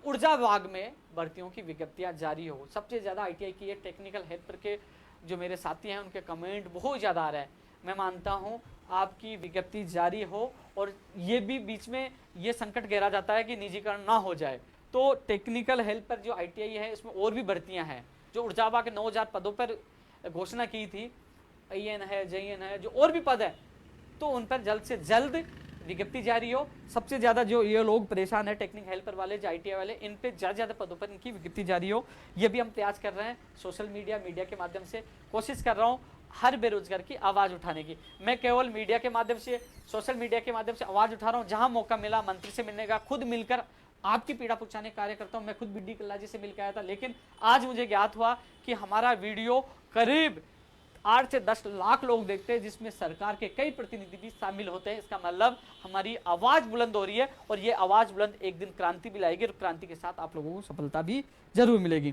ऊर्जा विभाग में भर्तियों की विज्ञप्तियां जारी हो, सबसे ज्यादा आईटीआई की है, टेक्निकल हेल्पर के जो मेरे साथी हैं उनके कमेंट बहुत ज्यादा आ रहे हैं। मैं मानता हूं आपकी विज्ञप्ति जारी हो, और ये भी बीच में ये संकट घेरा जाता है कि निजीकरण ना हो जाए, तो टेक्निकल हेल्पर जो आईटीआई है इसमें और भी भर्तियां हैं, जो ऊर्जा विभाग के 9000 पदों पर घोषणा की थी, आईएएन है, जेईएन है, जो और भी पद है, तो उन पर जल्द से जल्द विज्ञप्ति जारी हो। सबसे ज्यादा जो ये लोग परेशान है टेक्निकल हेल्पर वाले, जो आईटीआई वाले, इन पे ज्यादा पदों पर इनकी विज्ञप्ति जारी हो। ये भी हम प्रयास कर रहे हैं, सोशल मीडिया के माध्यम से कोशिश कर रहा हूँ हर बेरोजगार की आवाज उठाने की। मैं केवल मीडिया के माध्यम से, सोशल मीडिया के माध्यम से आवाज उठा रहा हूँ, जहां मौका मिला मंत्री से मिलने का, खुद मिलकर आपकी पीड़ा पुछाने कार्य करता हूँ। मैं खुद बीडी कल्ला जी से मिलकर आया था, लेकिन आज मुझे ज्ञात हुआ कि हमारा वीडियो करीब 8 से 10 लाख लोग देखते हैं, जिसमें सरकार के कई प्रतिनिधि भी शामिल होते हैं। इसका मतलब हमारी आवाज बुलंद हो रही है, और ये आवाज बुलंद एक दिन क्रांति भी लाएगी, और क्रांति के साथ आप लोगों को सफलता भी जरूर मिलेगी।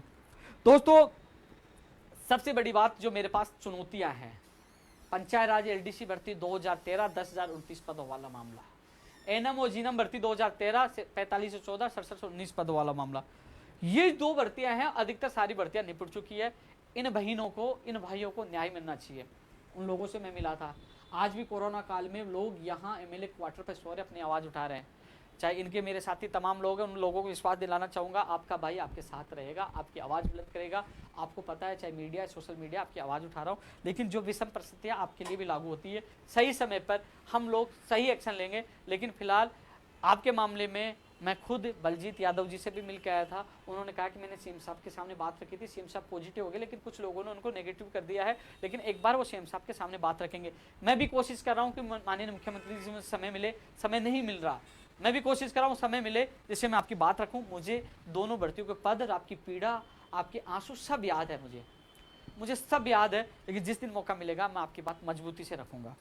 दोस्तों सबसे बड़ी बात जो मेरे पास चुनौतियां हैं, पंचायत राज एलडीसी भर्ती 2013 10,029 पदों वाला मामला, एनएम और जीनम भर्ती 2013 से 45 से 14 67 से 19 पदों वाला मामला, ये 2 भर्तियां हैं। अधिकतर सारी भर्तियां निपट चुकी है। इन बहनों को, इन भाइयों को न्याय मिलना चाहिए। उन लोगों से मैं मिला था, आज भी कोरोना काल में लोग यहाँ एमएलए क्वार्टर पर सो रहे, अपनी आवाज उठा रहे हैं। चाहे इनके मेरे साथी तमाम लोग हैं, उन लोगों को विश्वास दिलाना चाहूँगा, आपका भाई आपके साथ रहेगा, आपकी आवाज़ बुलंद करेगा। आपको पता है, चाहे मीडिया, सोशल मीडिया, आपकी आवाज़ उठा रहा हूँ, लेकिन जो विषम परिस्थितियाँ आपके लिए भी लागू होती है, सही समय पर हम लोग सही एक्शन लेंगे। लेकिन फिलहाल आपके मामले में मैं खुद बलजीत यादव जी से भी मिल के आया था, उन्होंने कहा कि मैंने सीएम साहब के सामने बात रखी थी, सीएम साहब पॉजिटिव हो गए, लेकिन कुछ लोगों ने उनको नेगेटिव कर दिया है, लेकिन एक बार वो सीएम साहब के सामने बात रखेंगे। मैं भी कोशिश कर रहा हूँ कि माननीय मुख्यमंत्री जी मुझे समय मिले, समय नहीं मिल रहा, मैं भी कोशिश कर रहा हूँ समय मिले जिससे मैं आपकी बात रखूँ। मुझे दोनों भर्तियों के पद और आपकी पीड़ा, आपके आंसू सब याद है, मुझे सब याद है, लेकिन जिस दिन मौका मिलेगा मैं आपकी बात मजबूती से रखूँगा।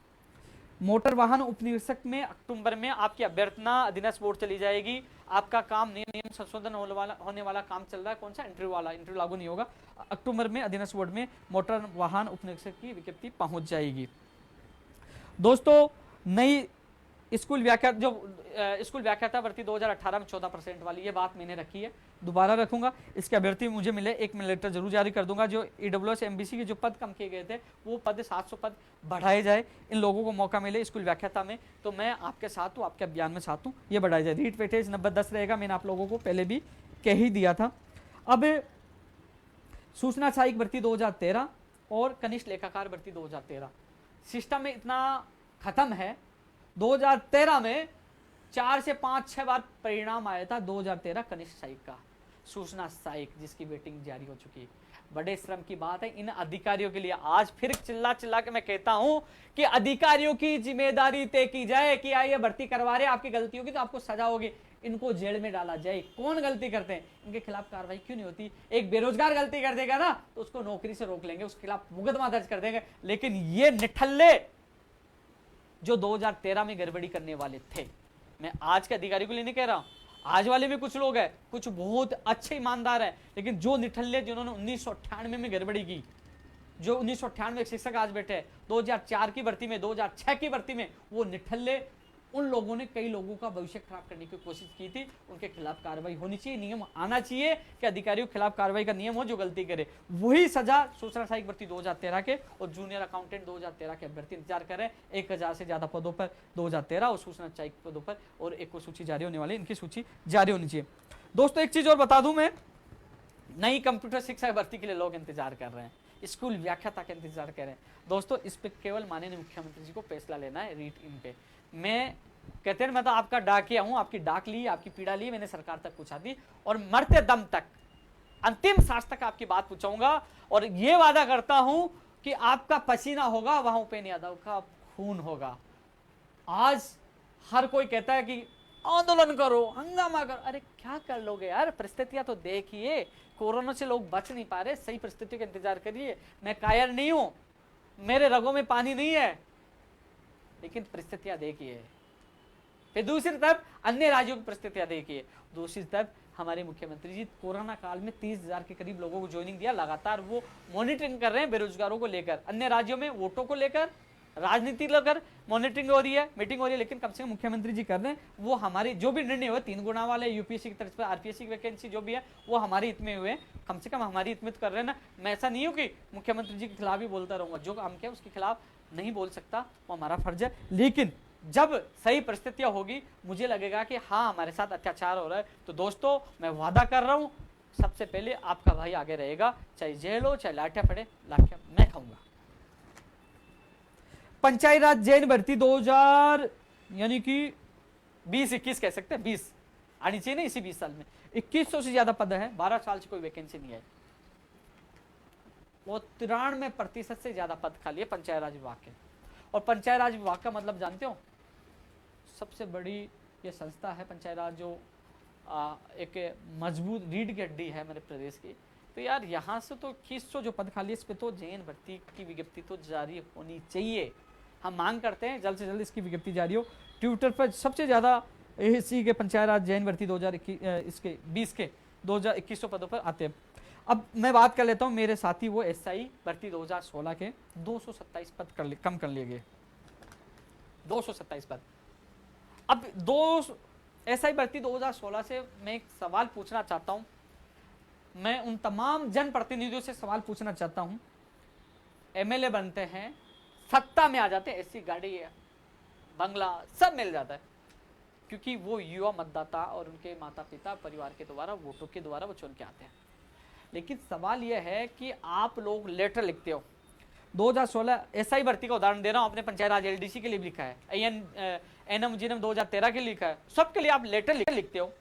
मोटर वाहन उपनिरीक्षक में अक्टूबर में आपकी अभ्यर्थना अधीनस्थ बोर्ड चली जाएगी। आपका काम नियम संशोधन होने वाला काम चल रहा है, कौन सा, इंटरव्यू वाला, इंटरव्यू लागू नहीं होगा। अक्टूबर में अधीनस्थ बोर्ड में मोटर वाहन उपनिरीक्षक की विज्ञप्ति पहुंच जाएगी। दोस्तों नई स्कूल व्याख्या जो स्कूल व्याख्याता भर्ती 2018 में 14% वाली, ये बात मैंने रखी है, दोबारा रखूंगा। इसके अभ्यर्थी मुझे मिले एक मैं लेटर जरूर जारी कर दूंगा। जो ईडब्ल्यूएस एमबीसी के जो पद कम किए गए थे वो पद 700 पद बढ़ाए जाए, इन लोगों को मौका मिले स्कूल व्याख्याता में, तो मैं आपके साथ हूँ, आपके अभियान में साथ हूँ, ये बढ़ाया जाए। रीट वेटेज 90-10 रहेगा, मैंने आप लोगों को पहले भी कह ही दिया था। अब सूचना सहायक भर्ती 2013 और कनिष्ठ लेखाकार भर्ती 2013 सिस्टम में इतना खत्म है। 2013 में 4 से 5-6 बार परिणाम आया था 2013 कनिष्ठ सहायक का, सूचना सहायक जिसकी वेटिंग जारी हो चुकी है। बड़े श्रम की बात है इन अधिकारियों के लिए। आज फिर चिल्ला चिल्ला के मैं कहता हूं कि अधिकारियों की जिम्मेदारी तय की जाए कि आइए भर्ती करवा रहे, आपकी गलती होगी तो आपको सजा होगी, इनको जेल में डाला जाए। कौन गलती करते हैं, इनके खिलाफ कार्रवाई क्यों नहीं होती? एक बेरोजगार गलती कर देगा ना तो उसको नौकरी से रोक लेंगे, उसके खिलाफ मुकदमा दर्ज कर देंगे। लेकिन ये निठल्ले जो 2013 में गड़बड़ी करने वाले थे, मैं आज के अधिकारी को लिए नहीं कह रहा हूं, आज वाले में कुछ लोग हैं, कुछ बहुत अच्छे ईमानदार हैं, लेकिन जो निठल्ले जिन्होंने 1998 में गड़बड़ी की, जो 1998 में शिक्षक आज बैठे हैं, 2004 की भर्ती में, 2006 की भर्ती में, वो निठल्ले उन लोगों ने कई लोगों का भविष्य खराब करने की कोशिश की थी। उनके खिलाफ कार्रवाई होनी चाहिए, नियम आना चाहिए कि अधिकारियों के खिलाफ कार्रवाई का नियम हो, जो गलती करे वही सजा। सूचना सहायक भर्ती 2013 के और जूनियर अकाउंटेंट 2013 के अभ्यर्थी इंतजार कर रहे हैं। 1000 से ज्यादा पदों पर 2013 और सूचना सहायक पदों पर, और एक और सूची जारी होने वाली, इनकी सूची जारी होनी चाहिए। दोस्तों एक चीज और बता दूं मैं, नई कंप्यूटर शिक्षा भर्ती के लिए लोग इंतजार कर रहे हैं, स्कूल व्याख्याता का इंतजार कर रहे हैं। दोस्तों इस पे केवल माननीय मुख्यमंत्री जी को फैसला लेना है, रीट इन पे। मैं कहते हैं मैं तो आपका डाकिया हूं, आपकी डाक ली, आपकी पीड़ा ली, मैंने सरकार तक पहुंचा दी, और मरते दम तक, अंतिम सांस तक आपकी बात पहुंचाऊंगा। और ये वादा करता हूं कि आपका पसीना होगा वहां उपेंद्र यादव का खून होगा। आज हर कोई कहता है कि आंदोलन करो, हंगामा करो, अरे क्या कर लोगे यार, परिस्थितियां तो देखिए, कोरोना से लोग बच नहीं पा रहे, सही परिस्थितियों का इंतजार करिए। मैं कायर नहीं हूं, मेरे रगों में पानी नहीं है, लेकिन परिस्थितियां देखिए। फिर दूसरी तरफ अन्य राज्यों की परिस्थितियां देखिए, दूसरी तरफ हमारे मुख्यमंत्री जी कोरोना काल में 30,000 के करीब लोगों को ज्वाइनिंग दिया, लगातार वो मॉनिटरिंग कर रहे हैं बेरोजगारों को लेकर, अन्य राज्यों में वोटों को लेकर, राजनीति लेकर मॉनिटरिंग हो रही है, मीटिंग हो रही है, लेकिन कम से कम मुख्यमंत्री जी कर रहे हैं। वो हमारी जो भी निर्णय हुए 3 गुना वाले, यूपीएससी की तरफ से आरपीएससी की वैकेंसी जो भी है वो हमारे हित में हुए, कम से कम हमारी हित में तो कर रहे हैं ना। मैं ऐसा नहीं हूँ कि मुख्यमंत्री जी के खिलाफ ही बोलता रहूंगा, जो काम किया उसके खिलाफ नहीं बोल सकता, वो हमारा फर्ज है। लेकिन जब सही परिस्थितियां होगी, मुझे लगेगा कि हाँ हमारे साथ अत्याचार हो रहा है, तो दोस्तों मैं वादा कर रहा हूं सबसे पहले आपका भाई आगे रहेगा, चाहे जेल हो चाहे लाठियां पड़े, लाठियां मैं खाऊंगा। पंचायत राज जैन भर्ती 2000 यानी कि 20-21 कह सकते हैं, 20 आनी चाहिए ना इसी 20 साल में, 2100 से ज्यादा पद है, 12 साल से कोई वैकेंसी नहीं है, वो 93% से ज्यादा पद खाली है पंचायत राज विभाग के। और पंचायत राज विभाग का मतलब जानते हो, सबसे बड़ी ये संस्था है पंचायत राज, जो एक मजबूत रीढ़ की हड्डी है मेरे प्रदेश की। तो यार यहाँ से तो 2100 जो पद खाली है, इस पे तो जैन भर्ती की विज्ञप्ति तो जारी होनी चाहिए। हम मांग करते हैं जल्द से जल्द इसकी विज्ञप्ति जारी हो। ट्विटर पर सबसे ज्यादा इसी के पंचायत राज जैन भर्ती 2020 के 2100 पदों पर आते हैं। अब मैं बात कर लेता हूं मेरे साथी वो एसआई भर्ती 2016 के 227 पद कम कर लिए गए, 227 पद। अब एसआई भर्ती 2016 से मैं एक सवाल पूछना चाहता हूं, मैं उन तमाम जनप्रतिनिधियों से सवाल पूछना चाहता हूं, एमएलए बनते हैं, सत्ता में आ जाते हैं, ऐसी गाड़ी बंगला सब मिल जाता है, क्योंकि वो युवा मतदाता और उनके माता पिता परिवार के द्वारा वोटों के द्वारा वो चुन के आते हैं। लेकिन सवाल यह है कि आप लोग लेटर लिखते हो, 2016 एसआई भर्ती का उदाहरण दे रहा हूं, अपने पंचायत राज एलडीसी के लिए भी लिखा है, एनएम जीएनएम 2013 के लिए लिखा है, सबके लिए आप लेटर लिखते हो।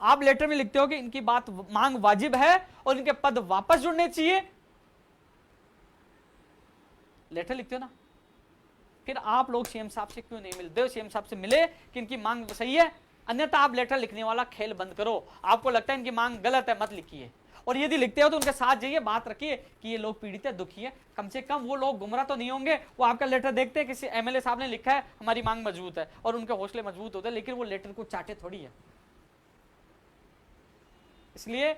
आप लेटर में लिखते हो कि इनकी बात मांग वाजिब है और इनके पद वापस जुड़ने चाहिए, लेटर लिखते हो ना। फिर आप लोग सीएम साहब से क्यों नहीं मिलते हो? सीएम साहब से मिले कि इनकी मांग सही है, अन्यथा आप लेटर लिखने वाला खेल बंद करो। आपको लगता है इनकी मांग गलत है, मत लिखिए। और यदि लिखते हो तो उनके साथ जाइए, बात रखिए कि ये लोग पीड़ित है, दुखी है, कम से कम वो लोग गुमराह तो नहीं होंगे। वो आपका लेटर देखते हैं किसी एमएलए साहब ने लिखा है हमारी मांग मजबूत है और उनके हौसले मजबूत होते हैं, लेकिन वो लेटर को चाटे थोड़ी है। इसलिए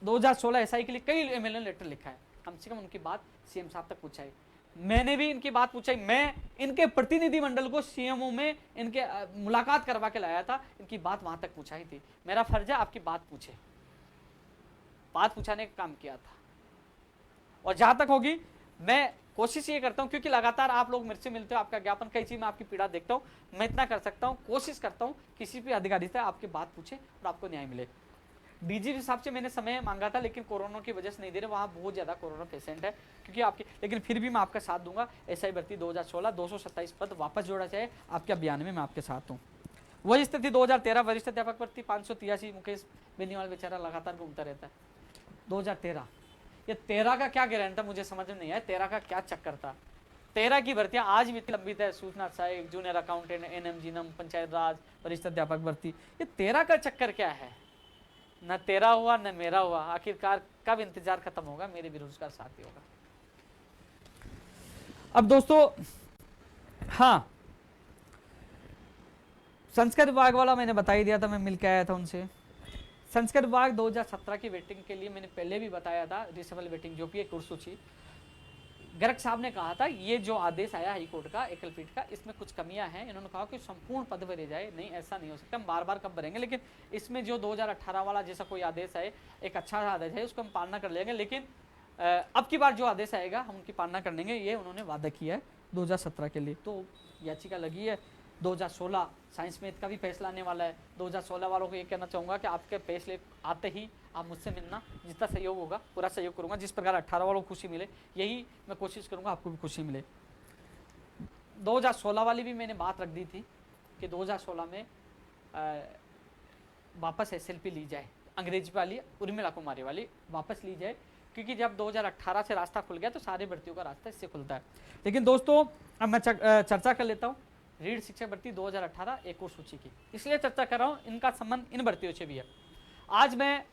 2016 एसआई के लिए कई एमएलए ने लेटर लिखा है, कम से कम उनकी बात सीएम साहब तक पहुंचाई। मैंने भी इनकी बात पूछी, मैं इनके प्रतिनिधि मंडल को सीएमओ में इनके मुलाकात करवा के लाया था, इनकी बात वहां तक पहुंचाई थी। मेरा फर्ज है आपकी बात पूछे, बात पूछाने का काम किया था। और जहां तक होगी मैं कोशिश ये करता हूं, क्योंकि लगातार आप लोग मेरे से मिलते हो, आपका ज्ञापन कई चीज में आपकी पीड़ा देखता हूं, मैं इतना कर सकता हूं, कोशिश करता हूं किसी भी अधिकारी से आपकी बात पूछे और आपको न्याय मिले। डीजीपी साहब से मैंने समय मांगा था, लेकिन कोरोना की वजह से नहीं दे रहे, वहाँ बहुत ज़्यादा कोरोना पेशेंट है क्योंकि आपके, लेकिन फिर भी मैं आपका साथ दूंगा। एसआई भर्ती 2016 227 पद वापस जोड़ा जाए, आपके अभियान में मैं आपके साथ हूँ। वही स्थिति 2013 वरिष्ठ अध्यापक भर्ती 583, मुकेश बेनीवाल बेचारा लगातार घूमता रहता है। 2013 ये 13 का क्या गारंटी था, मुझे समझ में नहीं आया 13 का क्या चक्कर था। 13 की भर्तियां आज भी लंबित है, सूचना सहायक, जूनियर अकाउंटेंट, एनएम जीनम, पंचायत राज, वरिष्ठ अध्यापक भर्ती, ये 13 का चक्कर क्या है। न तेरा हुआ न मेरा हुआ, आखिरकार कब इंतजार खत्म होगा, मेरे बेरोजगार साथी होगा। अब दोस्तों हाँ, संस्कृत विभाग वाला मैंने बता ही दिया था, मैं मिलकर आया था उनसे। संस्कृत विभाग 2017 की वेटिंग के लिए मैंने पहले भी बताया था, रिसेबल वेटिंग जो भी एक सूची, गर्ग साहब ने कहा था ये जो आदेश आया हाई कोर्ट का एकल पीठ का, इसमें कुछ कमियां हैं। इन्होंने कहा कि संपूर्ण पद भरे जाए, नहीं ऐसा नहीं हो सकता, हम बार बार कब भरेंगे, लेकिन इसमें जो 2018 वाला जैसा कोई आदेश है, एक अच्छा आदेश है, उसको हम पालना कर लेंगे, लेकिन अब की बार जो आदेश आएगा हम उनकी पालना कर लेंगे, ये उन्होंने वादा किया है 2017 के लिए। तो याचिका लगी है 2016 साइंस में का भी फैसला आने वाला है। 2016 वालों को ये कहना चाहूँगा कि आपके फैसले आते ही आप मुझसे मिलना, जितना सहयोग होगा पूरा सहयोग करूँगा, जिस प्रकार 18 वालों को खुशी मिले यही मैं कोशिश करूँगा आपको भी खुशी मिले। 2016 वाली भी मैंने बात रख दी थी कि 2016 में वापस SLP ली जाए, अंग्रेजी वाली उर्मिला कुमारी वाली वापस ली जाए, क्योंकि जब 2018 से रास्ता खुल गया तो सारे भर्तियों का रास्ता इससे खुलता है। लेकिन दोस्तों अब मैं चर्चा कर लेता हूँ रीढ़ शिक्षक भर्ती 2018 एक और सूची की, इसलिए चर्चा कर रहा हूँ, इनका संबंध इन भर्तियों से भी है। आज मैं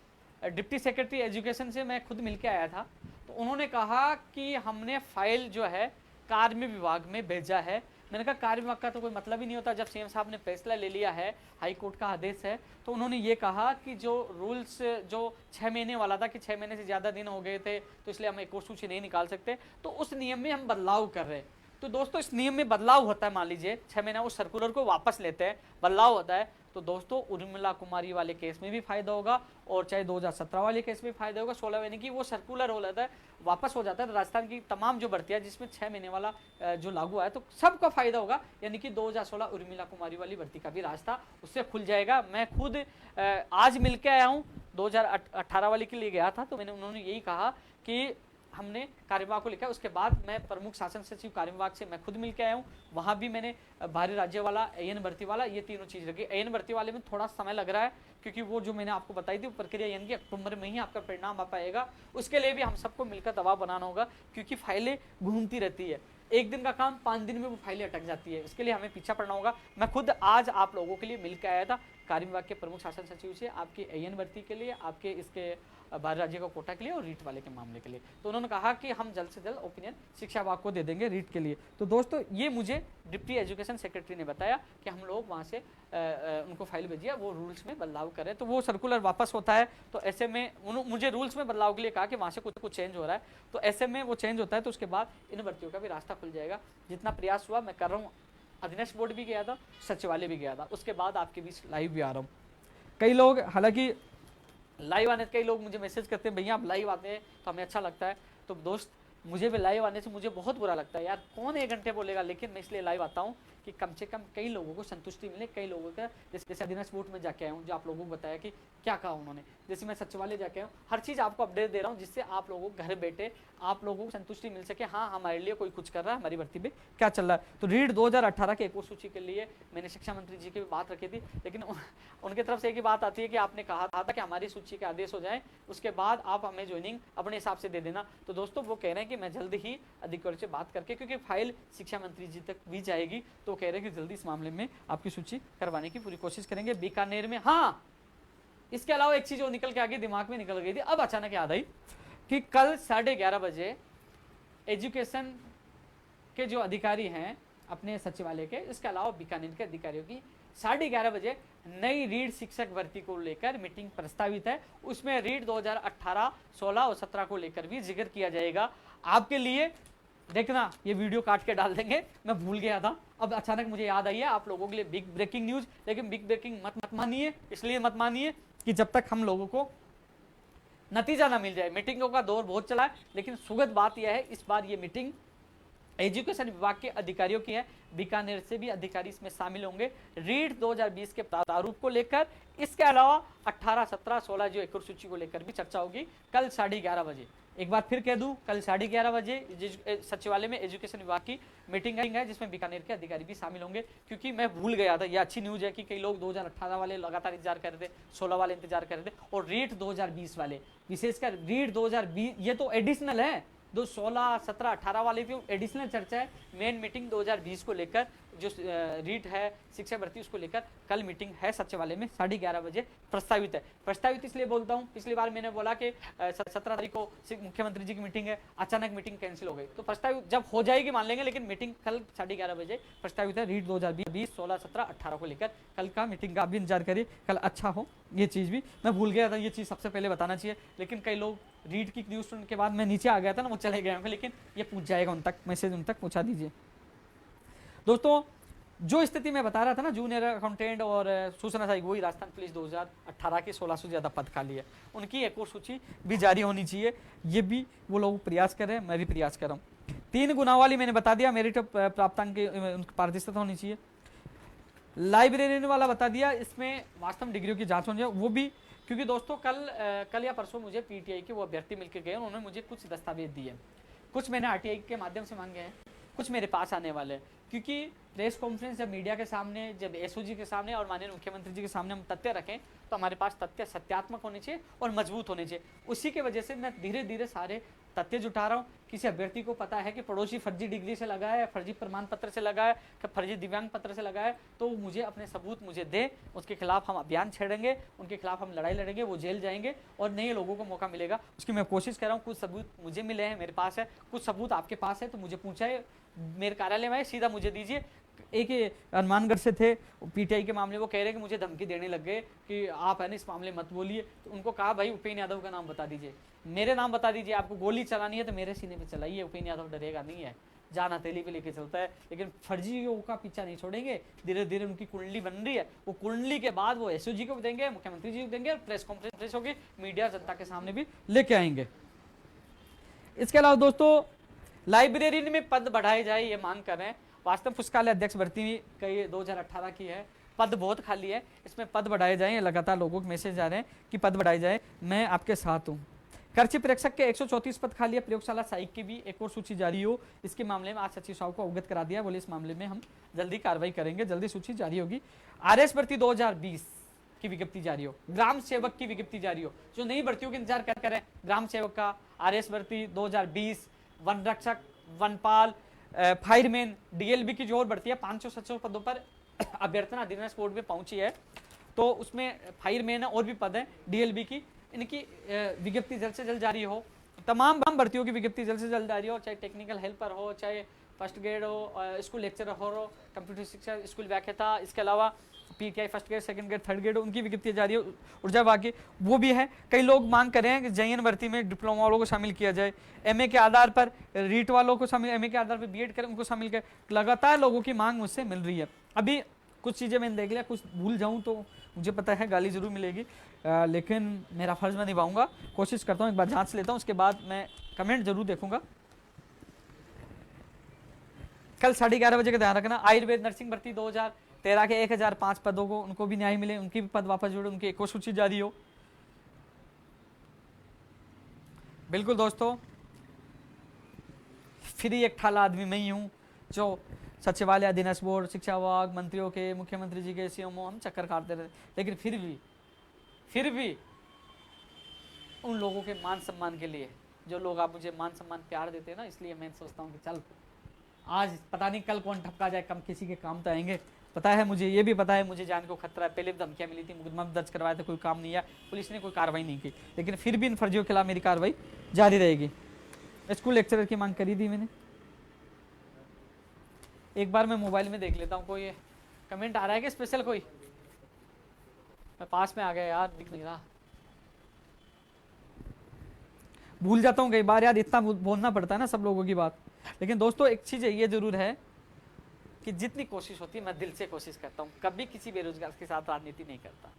डिप्टी सेक्रेटरी एजुकेशन से मैं खुद मिलकर आया था, तो उन्होंने कहा कि हमने फाइल जो है कार्य विभाग में भेजा है। मैंने कहा कार्य विभाग का तो कोई मतलब ही नहीं होता, जब सीएम साहब ने फैसला ले लिया है, हाई कोर्ट का आदेश है, तो उन्होंने ये कहा कि जो रूल्स जो 6 महीने वाला था कि 6 महीने से ज़्यादा दिन हो गए थे तो इसलिए हम एक और सूची नहीं निकाल सकते, तो उस नियम में हम बदलाव कर रहे हैं। तो दोस्तों इस नियम में बदलाव होता है, मान लीजिए 6 महीना उस सर्कुलर को वापस लेते हैं, बदलाव होता है, तो दोस्तों उर्मिला कुमारी वाले केस में भी फायदा होगा और चाहे 2017 वाले केस में फायदा होगा। 16 महीने की वो सर्कुलर हो जाता है, वापस हो जाता है, राजस्थान की तमाम जो भर्तियां जिसमें 6 महीने वाला जो लागू है तो सबका फायदा होगा, यानी कि 2016 उर्मिला कुमारी वाली भर्ती का भी रास्ता उससे खुल जाएगा। मैं खुद आज मिल के आया हूँ, 2018 वाले के लिए गया था, तो मैंने उन्होंने यही कहा कि हमने कार्य विभाग को लिखा है। उसके बाद मैं प्रमुख शासन सचिव कार्य विभाग से मैं खुद मिल के आया हूँ, वहाँ भी मैंने बाहरी राज्य वाला, AN भर्ती वाला, ये तीनों चीज़ रखी। AN भर्ती वाले में थोड़ा समय लग रहा है क्योंकि वो जो मैंने आपको बताई थी प्रक्रिया, यानी कि अक्टूबर में ही आपका परिणाम आ पाएगा। उसके लिए भी हम सबको मिलकर दबाव बनाना होगा, क्योंकि फाइलें घूमती रहती है, एक दिन का काम 5 दिन में वो फाइलें अटक जाती है, इसके लिए हमें पीछा पड़ना होगा। मैं खुद आज आप लोगों के लिए मिलकर आया था कार्य विभाग के प्रमुख शासन सचिव से, आपकी AN भर्ती के लिए, आपके इसके बाहर राज्य का कोटा के लिए और रीट वाले के मामले के लिए। तो उन्होंने कहा कि हम जल्द से जल्द ओपिनियन शिक्षा विभाग को दे देंगे रीट के लिए। तो दोस्तों ये मुझे डिप्टी एजुकेशन सेक्रेटरी ने बताया कि हम लोग वहाँ से उनको फाइल भेजिए, वो रूल्स में बदलाव करें, तो वो सर्कुलर वापस होता है। तो ऐसे में मुझे रूल्स में बदलाव के लिए कहा कि वहाँ से कुछ चेंज हो रहा है, तो ऐसे में वो चेंज होता है, तो उसके बाद इन भर्तियों का भी रास्ता खुल जाएगा। जितना प्रयास हुआ मैं कर रहा हूँ, अधीनस्थ बोर्ड भी गया था, सचिवालय भी गया था, उसके बाद आपके बीच लाइव भी आ रहा हूँ। कई लोग हालांकि लाइव आने, कई लोग मुझे मैसेज करते हैं भैया आप लाइव आते हैं तो हमें अच्छा लगता है। तो दोस्त मुझे भी लाइव आने से मुझे बहुत बुरा लगता है यार, कौन 1 घंटे बोलेगा, लेकिन मैं इसलिए लाइव आता हूँ कि कम से कम कई लोगों को संतुष्टि मिले, कई लोगों का जैसे अधीनस्थ बोर्ड में जाके आया हूँ, जो आप लोगों को बताया कि क्या कहा उन्होंने, जैसे मैं सचिवालय जाके आया हूँ, हर चीज़ आपको अपडेट दे रहा हूँ, जिससे आप लोगों को घर बैठे आप लोगों को संतुष्टि मिल सके, हाँ हमारे लिए कोई कुछ कर रहा है, हमारी भर्ती में क्या चल रहा है। तो रीड 2018 के एक और सूची के लिए मैंने शिक्षा मंत्री जी की भी बात रखी थी, लेकिन उनकी तरफ से एक ही बात आती है कि आपने कहा था कि हमारी सूची के आदेश हो जाए, उसके बाद आप हमें ज्वाइनिंग अपने हिसाब से दे देना। तो दोस्तों वो कह रहे हैं कि मैं जल्द ही अधिकारी से बात करके, क्योंकि फाइल शिक्षा मंत्री जी तक भी जाएगी, तो कह रहे हैं कि जल्दी इस मामले में आपकी सूची करवाने की पूरी कोशिश करेंगे। बीकानेर में हाँ इसके अलावा एक चीज और निकल के आगे दिमाग में निकल गई थी, अब अचानक याद आई कि कल 11:30 बजे एजुकेशन के जो अधिकारी हैं अपने सचिवालय के, इसके अलावा बीकानेर के अधिकारियों की 11:30 बजे नई रीट शिक्षक भर्ती को लेकर मीटिंग प्रस्तावित है। उसमें रीट 2018, 16 और 17 को लेकर भी जिक्र किया जाएगा। आपके लिए देखना, ये वीडियो काट के डाल देंगे, मैं भूल गया था, अब अचानक मुझे याद आई है। आप लोगों के लिए बिग ब्रेकिंग न्यूज, लेकिन बिग ब्रेकिंग मत मानिए, इसलिए मत मानिए कि जब तक हम लोगों को नतीजा ना मिल जाए। मीटिंगों का दौर बहुत चला है, लेकिन सुखद बात यह है इस बार ये मीटिंग एजुकेशन विभाग के अधिकारियों की है। बीकानेर से भी अधिकारी इसमें शामिल होंगे रीट 2020 के प्रारूप को लेकर। इसके अलावा 18, 17, 16 जो एक और सूची को लेकर भी चर्चा होगी कल 11:30 बजे। एक बार फिर कह दूं, कल 11:30 बजे सचिवालय में एजुकेशन विभाग की मीटिंग है, जिसमें बीकानेर के अधिकारी भी शामिल होंगे, क्योंकि मैं भूल गया था। यह अच्छी न्यूज है कि कई लोग 2018 वाले लगातार इंतजार कर रहे थे, 16 वाले इंतजार कर रहे थे, और रीट 2020 वाले, विशेषकर रीट 2020 ये तो एडिशनल है, 16, 17, 18 वाले भी एडिशनल चर्चा है। मेन मीटिंग 2020 को लेकर जो रीट है शिक्षा भर्ती, उसको लेकर कल मीटिंग है सचिवालय में 11:30 बजे प्रस्तावित है। प्रस्तावित इसलिए बोलता हूं, पिछली बार मैंने बोला कि 17 तारीख को मुख्यमंत्री जी की मीटिंग है, अचानक मीटिंग कैंसिल हो गई, तो प्रस्तावित जब हो जाएगी मान लेंगे, लेकिन मीटिंग कल 11:30 बजे प्रस्तावित है। रीट 2020, 16, 17, 18 को लेकर कल का मीटिंग का भी इंतजार करिए, कल अच्छा हो। ये चीज भी मैं भूल गया था, ये चीज सबसे पहले बताना चाहिए, लेकिन कई लोग रीट की न्यूज सुनने के बाद मैं नीचे आ गया था ना, वो चले गए होंगे, लेकिन ये पूछ जाएगा उन तक, मैसेज उन तक पहुंचा दीजिए। दोस्तों, जो स्थिति मैं बता रहा था ना, जूनियर अकाउंटेंट और सूचना सहायक, वही राजस्थान पुलिस 2018 के 1600 से ज्यादा पद खाली है, उनकी एक और सूची भी जारी होनी चाहिए। ये भी वो लोग प्रयास कर रहे हैं, मैं भी प्रयास कर रहा हूँ। 3 गुना वाली मैंने बता दिया, मेरिट प्राप्तांक की पारदर्शिता होनी चाहिए। लाइब्रेरियन वाला बता दिया, इसमें वास्तव डिग्रियों की जांच होनी चाहिए, वो भी, क्योंकि दोस्तों कल या परसों मुझे पीटीआई के वो अभ्यर्थी मिलकर गए, उन्होंने मुझे कुछ दस्तावेज दिए, कुछ मैंने आरटीआई के माध्यम से मांगे हैं, कुछ मेरे पास आने वाले हैं, क्योंकि प्रेस कॉन्फ्रेंस जब मीडिया के सामने, जब एसओजी के सामने और माननीय मुख्यमंत्री जी के सामने हम तथ्य रखें, तो हमारे पास तथ्य सत्यात्मक होने चाहिए और मजबूत होने चाहिए। उसी के वजह से मैं धीरे धीरे सारे तथ्य जुटा रहा हूँ। किसी अभ्यर्थी को पता है कि पड़ोसी फर्जी डिग्री से लगा है, फर्जी प्रमाण पत्र से लगा है, फर्जी दिव्यांग पत्र से लगा है, तो मुझे अपने सबूत मुझे दे, उसके खिलाफ हम अभियान छेड़ेंगे, उनके खिलाफ हम लड़ाई लड़ेंगे, वो जेल जाएंगे और नए लोगों को मौका मिलेगा। उसकी मैं कोशिश कर रहा हूँ। कुछ सबूत मुझे मिले हैं, मेरे पास है, कुछ सबूत आपके पास है तो मुझे पूछाए, मेरे कार्यालय में सीधा मुझे दीजिए। एक हनुमानगढ़ से थे पीटीआई के मामले, वो कह रहे कि मुझे धमकी देने लग गए कि आप है ना इस मामले मत बोलिए, तो उनको कहा भाई उपेन्द्र यादव का नाम बता दीजिए, मेरे नाम बता दीजिए, आपको गोली चलानी है तो मेरे सीने पे चलाइए, उपेन्द्र यादव डरेगा नहीं है, जान हथेली पे लेके चलता है, लेकिन फर्जियों का पीछा नहीं छोड़ेंगे। धीरे धीरे उनकी कुंडली बन रही है, वो कुंडली के बाद वो एसओजी को देंगे, मुख्यमंत्री जी को देंगे, और प्रेस कॉन्फ्रेंस होगी, मीडिया जनता के सामने भी लेके आएंगे। इसके अलावा दोस्तों, लाइब्रेरी में पद बढ़ाए जाए ये मांग कर रहे हैं। वास्तव पुस्तकालय अध्यक्ष भर्ती कई 2018 की है, पद बहुत खाली है, इसमें पद बढ़ाए जाएं। लगातार लोगों के मैसेज आ रहे हैं कि पद बढ़ाए जाए, मैं आपके साथ हूं। कर्ची प्रेक्षक के 134 पद खाली है। प्रयोगशाला सहायक की भी एक और सूची जारी हो, इसके मामले में आज सचिव साहब को अवगत करा दिया, बोले इस मामले में हम जल्दी कार्रवाई करेंगे, जल्दी सूची जारी होगी। आरएस भर्ती 2020 की विज्ञप्ति जारी हो, ग्राम सेवक की विज्ञप्ति जारी हो, जो नई भर्तियों के इंतजार कर रहे हैं, ग्राम सेवक का आरएस भर्ती 2020, वन रक्षक, वनपाल, फायरमैन, डीएलबी की जो और भर्ती है 500-700 पदों पर अभ्यर्थना अधिनियम बोर्ड में पहुंची है, तो उसमें फायरमैन और भी पद है डीएलबी की, इनकी विज्ञप्ति जल्द से जल्द जारी हो। तमाम भर्तियों की विज्ञप्ति जल्द से जल्द जारी हो, चाहे टेक्निकल हेल्पर हो, चाहे फर्स्ट ग्रेड हो, स्कूल लेक्चरर हो, कंप्यूटर शिक्षा स्कूल व्याख्याता, इसके अलावा PTI first grade, second grade, third grade, उनकी विज्ञप्ति जारी हो। ऊर्जा विभाग की वो भी है। कई लोग मांग कर रहे हैं कि जेईएन भर्ती में डिप्लोमा वालों को शामिल किया जाए, एमए के आधार पर रीट वालों को शामिल, एमए के आधार पर बीएड करें, उनको शामिल करें। लगातार लोगों की मांग मुझसे मिल रही है। अभी कुछ चीज़ें मैंने देख लिया, कुछ भूल जाऊँ तो मुझे पता है गाली जरूर मिलेगी, लेकिन मेरा फर्ज मैं निभाऊंगा, कोशिश करता हूँ, एक बार जांच लेता हूँ, उसके बाद मैं कमेंट जरूर देखूंगा। कल 11:30 बजे का ध्यान रखना। आयुर्वेद नर्सिंग भर्ती 2013 के 1005 पदों को, उनको भी न्याय मिले, उनकी भी पद वापस जुड़े, उनकी एक और सूची जारी हो। बिल्कुल दोस्तों, फ्री एक ठाला आदमी मैं ही हूँ, जो सचिवालय, अधीनस्थ बोर्ड, शिक्षा विभाग, मंत्रियों के, मुख्यमंत्री जी के, सीएमओ, हम चक्कर काटते रहते, लेकिन फिर भी उन लोगों के मान सम्मान के लिए, जो लोग आप मुझे मान सम्मान प्यार देते हैं ना, इसलिए मैं सोचता हूँ कि चल आज पता नहीं कल कौन ठपका जाए, कम किसी के काम तो आएंगे। पता है मुझे, ये भी पता है मुझे जान को खतरा है, पहले भी धमकियां मिली थी, मुकदमा दर्ज करवाया था, कोई काम नहीं है, पुलिस ने कोई कार्रवाई नहीं की, लेकिन फिर भी इन फर्जियों के खिलाफ मेरी कार्रवाई जारी रहेगी। स्कूल लेक्चरर की मांग करी थी मैंने। एक बार मैं मोबाइल में देख लेता हूँ, कोई कमेंट आ रहा है कि स्पेशल कोई? मैं पास में आ गया यार, दिख नहीं रहा, भूल जाता हूँ कई बार यार, इतना बोलना पड़ता है ना सब लोगों की बात। लेकिन दोस्तों एक चीज ये जरूर है कि जितनी कोशिश होती है मैं दिल से कोशिश करता हूँ, कभी किसी बेरोजगार के साथ राजनीति नहीं करता।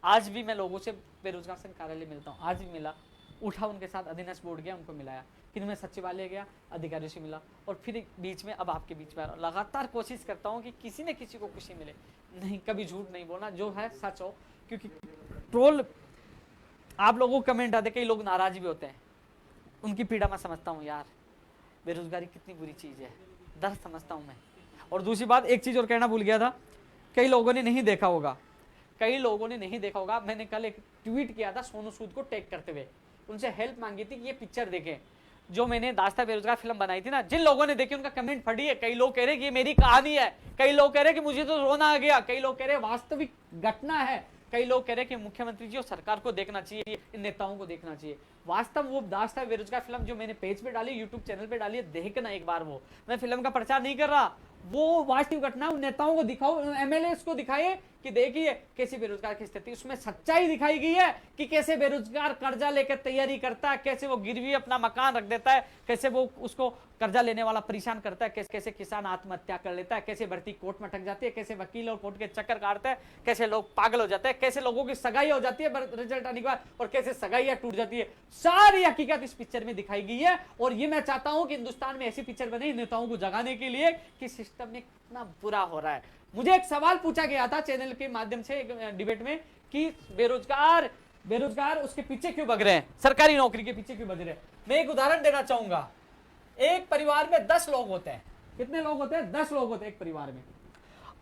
आज भी मैं लोगों से बेरोजगार संघ कार्यालय मिलता हूँ, आज भी मिला, उठा उनके साथ, अधीनस्थ बोर्ड गया उनको मिलाया, फिर मैं सचिवालय गया अधिकारियों से मिला, और फिर बीच में अब आपके बीच में लगातार कोशिश करता हूँ कि किसी न किसी को खुशी मिले। नहीं, कभी झूठ नहीं बोलना, जो है सच हो। क्योंकि ट्रोल आप लोगों को कमेंट आते, कई लोग नाराज भी होते हैं, उनकी पीड़ा मैं समझता हूँ यार, बेरोजगारी कितनी बुरी चीज है, दर्द समझता हूँ मैं। और दूसरी बात, एक चीज और कहना भूल गया था, कई लोगों ने नहीं देखा होगा, मैंने कल एक ट्वीट किया था सोनू सूद को टैग करते हुए, उनसे हेल्प मांगी थी कि ये पिक्चर देखें जो मैंने दास्ता बेरोजगार फिल्म बनाई थी ना। जिन लोगों ने देखी उनका कमेंट फटी है, कई लोग कह रहे कि ये मेरी कहानी है, कई लोग कह रहे कि मुझे तो रोना आ गया, कई लोग कह रहे वास्तविक घटना है, कई लोग कह रहे कि मुख्यमंत्री जी और सरकार को देखना चाहिए, इन नेताओं को देखना चाहिए। वास्तव वो दास्ता बेरोजगार फिल्म जो मैंने पेज पे डाली, यूट्यूब चैनल पे डाली है, देखना एक बार। वो मैं फिल्म का प्रचार नहीं कर रहा, वो वास्तविक घटना उन नेताओं को दिखाओ, एमएलए को दिखाइए कि देखिए कैसी बेरोजगार की स्थिति, उसमें सच्चाई दिखाई गई है कि कैसे बेरोजगार कर्जा लेकर तैयारी करता है, कैसे वो गिरवी अपना मकान रख देता है, कैसे वो उसको कर्जा लेने वाला परेशान करता है, कैसे किसान आत्महत्या कर लेता है, कैसे भर्ती कोर्ट में अटक जाती है, कैसे वकील और कोर्ट के चक्कर काटते हैं, कैसे लोग पागल हो जाते हैं, कैसे लोगों की सगाई हो जाती है रिजल्ट आने के बाद, और कैसे सगाइयां टूट जाती है। सारी हकीकत इस पिक्चर में दिखाई गई है। और ये मैं चाहता हूं कि हिंदुस्तान में ऐसी पिक्चर बने नेताओं को जगाने के लिए कि सिस्टम में कितना बुरा हो रहा है। मुझे एक सवाल पूछा गया था चैनल के माध्यम से एक डिबेट में कि बेरोजगार उसके पीछे क्यों भग रहे हैं, सरकारी नौकरी के पीछे क्यों भग रहे हैं। मैं एक उदाहरण देना चाहूंगा। एक परिवार में 10 लोग होते हैं। कितने लोग होते हैं? 10 लोग होते हैं एक परिवार में।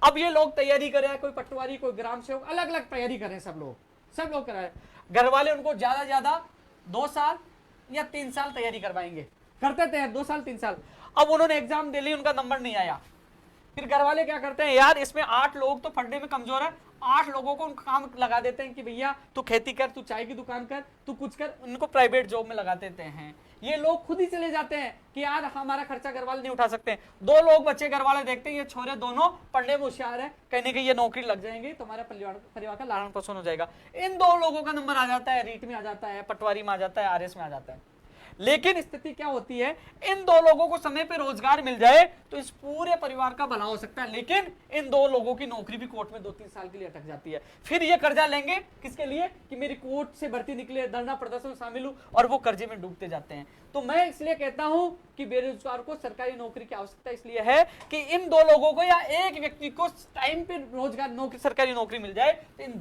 अब ये लोग तैयारी कर रहे हैं, कोई पटवारी, कोई ग्राम सेवक, अलग अलग तैयारी कर रहे हैं, सब लोग कर रहे हैं। घर वाले उनको ज्यादा 2 साल या 3 साल तैयारी करवाएंगे, करते थे 2 साल 3 साल। अब उन्होंने एग्जाम दे ली, उनका नंबर नहीं आया, फिर घर वाले क्या करते हैं, यार इसमें 8 लोग तो पढ़ने में कमजोर है, 8 लोगों को उनका काम लगा देते हैं कि भैया तू खेती कर, तू चाय की दुकान कर, तू कुछ कर, उनको प्राइवेट जॉब में लगा देते हैं। ये लोग खुद ही चले जाते हैं कि यार हमारा खर्चा घर वाले नहीं उठा सकते। 2 लोग बच्चे घर वाले देखते हैं ये छोरे दोनों पढ़ने में होशियार है, कहने की ये नौकरी लग जाएंगे, तुम्हारा परिवार का लालन पोषण हो जाएगा। इन 2 लोगों का नंबर आ जाता है, रीट में आ जाता है, पटवारी में आ जाता है, आरएस में आ जाता है। लेकिन स्थिति क्या होती है, इन 2 लोगों को समय पे रोजगार मिल जाए तो इस पूरे परिवार का भला हो सकता है। लेकिन इन 2 लोगों की नौकरी भी कोर्ट में 2-3 साल के लिए अटक जाती है। फिर ये कर्जा लेंगे किसके लिए, कि मेरी कोर्ट से भर्ती निकले, धरना प्रदर्शन में शामिल हूं, और वो कर्जे में डूबते जाते हैं। तो मैं इसलिए कहता हूं कि बेरोजगार को सरकारी नौकरी की आवश्यकता इसलिए है कि इन 2 लोगों को या एक व्यक्ति को टाइम पे रोजगार सरकारी नौकरी मिल जाए तो इन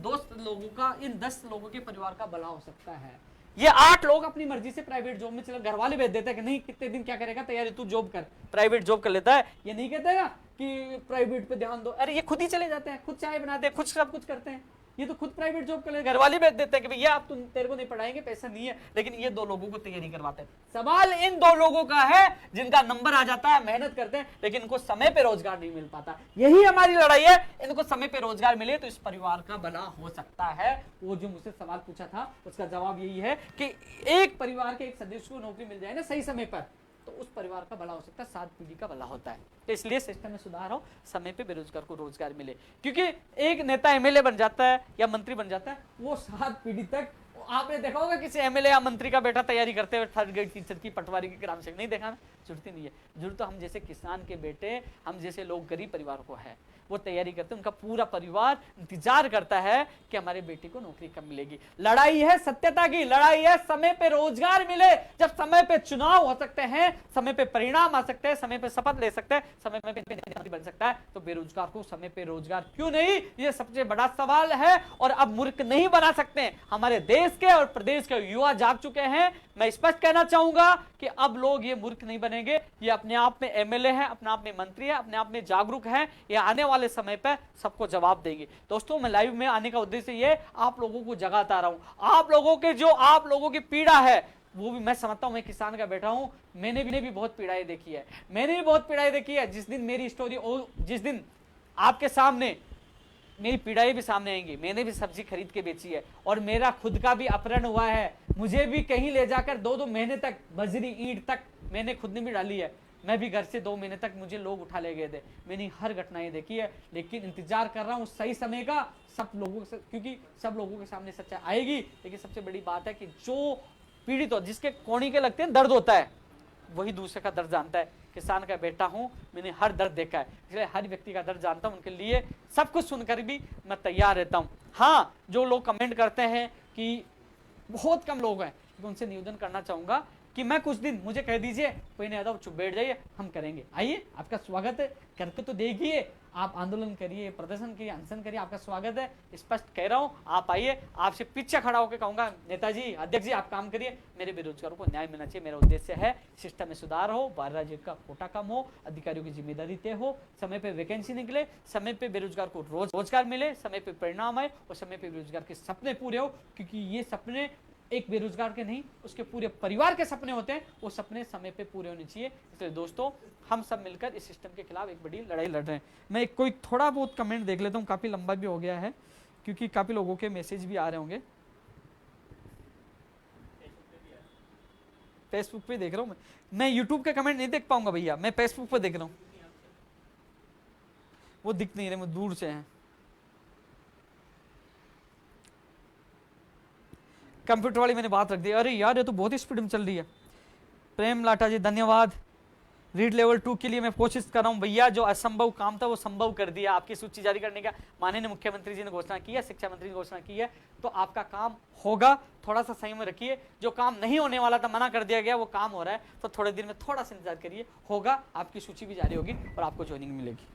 10 लोगों के परिवार का भला हो सकता है। ये 8 लोग अपनी मर्जी से प्राइवेट जॉब में चले, घर वाले भेज देते हैं कि नहीं कितने दिन क्या करेगा, तैयारी तू जॉब कर, प्राइवेट जॉब कर लेता है। ये नहीं कहते ना कि प्राइवेट पे ध्यान दो, अरे ये खुद ही चले जाते हैं, खुद चाय बनाते हैं, खुद सब कुछ करते हैं, ये तो खुद प्राइवेट जॉब कर ले, घर वाले भेज देते हैं कि भैया आप तेरे को नहीं पढ़ाएंगे, पैसा नहीं है। लेकिन ये 2 लोगों को तैयारी करवाते हैं। सवाल इन 2 लोगों का है जिनका नंबर आ जाता है, मेहनत करते हैं, लेकिन इनको समय पे रोजगार नहीं मिल पाता। यही हमारी लड़ाई है, इनको समय पे रोजगार मिले तो इस परिवार का भला हो सकता है। वो जो मुझसे सवाल पूछा था उसका जवाब यही है कि एक परिवार के एक सदस्य को नौकरी मिल जाए ना सही समय पर, तो उस परिवार का भला हो सकता है, 7 पीढ़ी का भला होता है। तो इसलिए सिस्टम में सुधार हो, समय पे बेरोजगार को रोजगार मिले। क्योंकि एक नेता एमएलए बन जाता है या मंत्री बन जाता है, वो 7 पीढ़ी तक, आपने देखा होगा किसी एमएलए या मंत्री का बेटा तैयारी करते हुए 3rd ग्रेड टीचर की, पटवारी की, ग्राम सेवक, नहीं देखा ना, जरूरत ही नहीं है। जरूरत तो हम जैसे किसान के बेटे, हम जैसे लोग गरीब परिवार को है, वो तैयारी करते हैं, उनका पूरा परिवार इंतजार करता है कि हमारे बेटे को नौकरी कब मिलेगी। लड़ाई है सत्यता की, लड़ाई है समय पे रोजगार मिले। जब समय पे चुनाव हो सकते हैं, समय पे परिणाम आ सकते हैं, समय पे शपथ ले सकते हैं, समय पे बन सकता है, तो बेरोजगार को समय पे रोजगार क्यों नहीं, ये सबसे बड़ा सवाल है। और अब मूर्ख नहीं बना सकते, हमारे देश के और प्रदेश के युवा जाग चुके हैं। मैं स्पष्ट कहना चाहूंगा कि अब लोग ये मूर्ख नहीं बनेंगे, ये अपने आप में एमएलए हैं, अपने आप में मंत्री है, अपने आप में जागरूक हैं, ये आने वाले समय पर सबको जवाब देंगे। दोस्तों मैं लाइव में आने का उद्देश्य ये आप लोगों को जगाता रहा हूं, आप लोगों की पीड़ा है वो भी मैं समझता हूँ, मैं किसान का बेटा हूँ, मैंने भी बहुत पीड़ाएं देखी है, मैंने भी बहुत पीड़ाएं देखी है। जिस दिन मेरी स्टोरी, जिस दिन आपके सामने मेरी पीड़ाई भी सामने आएंगी, मैंने भी सब्जी खरीद के बेची है और मेरा खुद का भी अपहरण हुआ है, मुझे भी कहीं ले जाकर 2-2 महीने तक बजरी ईंट तक मैंने खुद ने भी डाली है, मैं भी घर से 2 महीने तक मुझे लोग उठा ले गए थे, मैंने हर घटनाएं देखी है। लेकिन इंतजार कर रहा हूं सही समय का, सब लोगों से, क्योंकि सब लोगों के सामने सच्चाई आएगी। लेकिन सबसे बड़ी बात है कि जो पीड़ित हो, जिसके कोणी के लगते हैं दर्द होता है, वही दूसरे का दर्द जानता है। किसान का बेटा हूं, मैंने हर दर्द देखा है, इसलिए हर व्यक्ति का दर्द जानता हूं, उनके लिए सब कुछ सुनकर भी मैं तैयार रहता हूं। हाँ, जो लोग कमेंट करते हैं कि बहुत कम लोग हैं, तो उनसे निवेदन करना चाहूंगा कि मैं कुछ दिन, मुझे कह दीजिए कोई नहीं आता, चुप बैठ जाइए, हम करेंगे। आइए, आपका स्वागत है, करके तो देखिए, आप आंदोलन करिए, प्रदर्शन करिए, अनशन करिए, आपका स्वागत है, स्पष्ट कह रहा हूं। आप आइए, आपसे पीछे खड़ा होकर कहूंगा नेताजी, अध्यक्ष जी, आप काम करिए, मेरे बेरोजगारों को न्याय मिलना चाहिए। मेरा उद्देश्य है सिस्टम में सुधार हो, बाहर राज्य का कोटा कम हो, अधिकारियों की जिम्मेदारी तय हो, समय पे वैकेंसी निकले, समय पे बेरोजगार को रोजगार मिले, समय पे परिणाम आए और समय पे बेरोजगार के सपने पूरे हो, क्योंकि ये सपने एक बेरोजगार के नहीं, उसके पूरे परिवार के सपने होते हैं, वो सपने समय पे पूरे होने चाहिए। इसलिए दोस्तों, हम सब मिलकर इस सिस्टम के खिलाफ एक बड़ी लड़ाई लड़ रहे हैं। मैं कोई थोड़ा बहुत कमेंट देख लेता हूँ, काफी लंबा भी हो गया है, क्योंकि काफी लोगों के मैसेज भी आ रहे होंगे। फेसबुक पे देख रहा हूँ मैं यूट्यूब के कमेंट नहीं देख पाऊंगा भैया, मैं फेसबुक पे देख रहा हूँ, वो दिख नहीं रहे, मैं दूर से हैं। कंप्यूटर वाली मैंने बात रख दी, अरे यार ये तो बहुत ही स्पीड में चल रही है। प्रेम लाटा जी धन्यवाद। रीड लेवल 2 के लिए मैं कोशिश कर रहा हूं भैया, जो असंभव काम था वो संभव कर दिया। आपकी सूची जारी करने का माननीय मुख्यमंत्री जी ने घोषणा की है, शिक्षा मंत्री ने घोषणा की है, तो आपका काम होगा। थोड़ा सा संयम रखिए, जो काम नहीं होने वाला था, मना कर दिया गया, वो काम हो रहा है, तो थोड़े दिन में थोड़ा सा इंतजार करिए, होगा, आपकी सूची भी जारी होगी और आपको ज्वाइनिंग मिलेगी।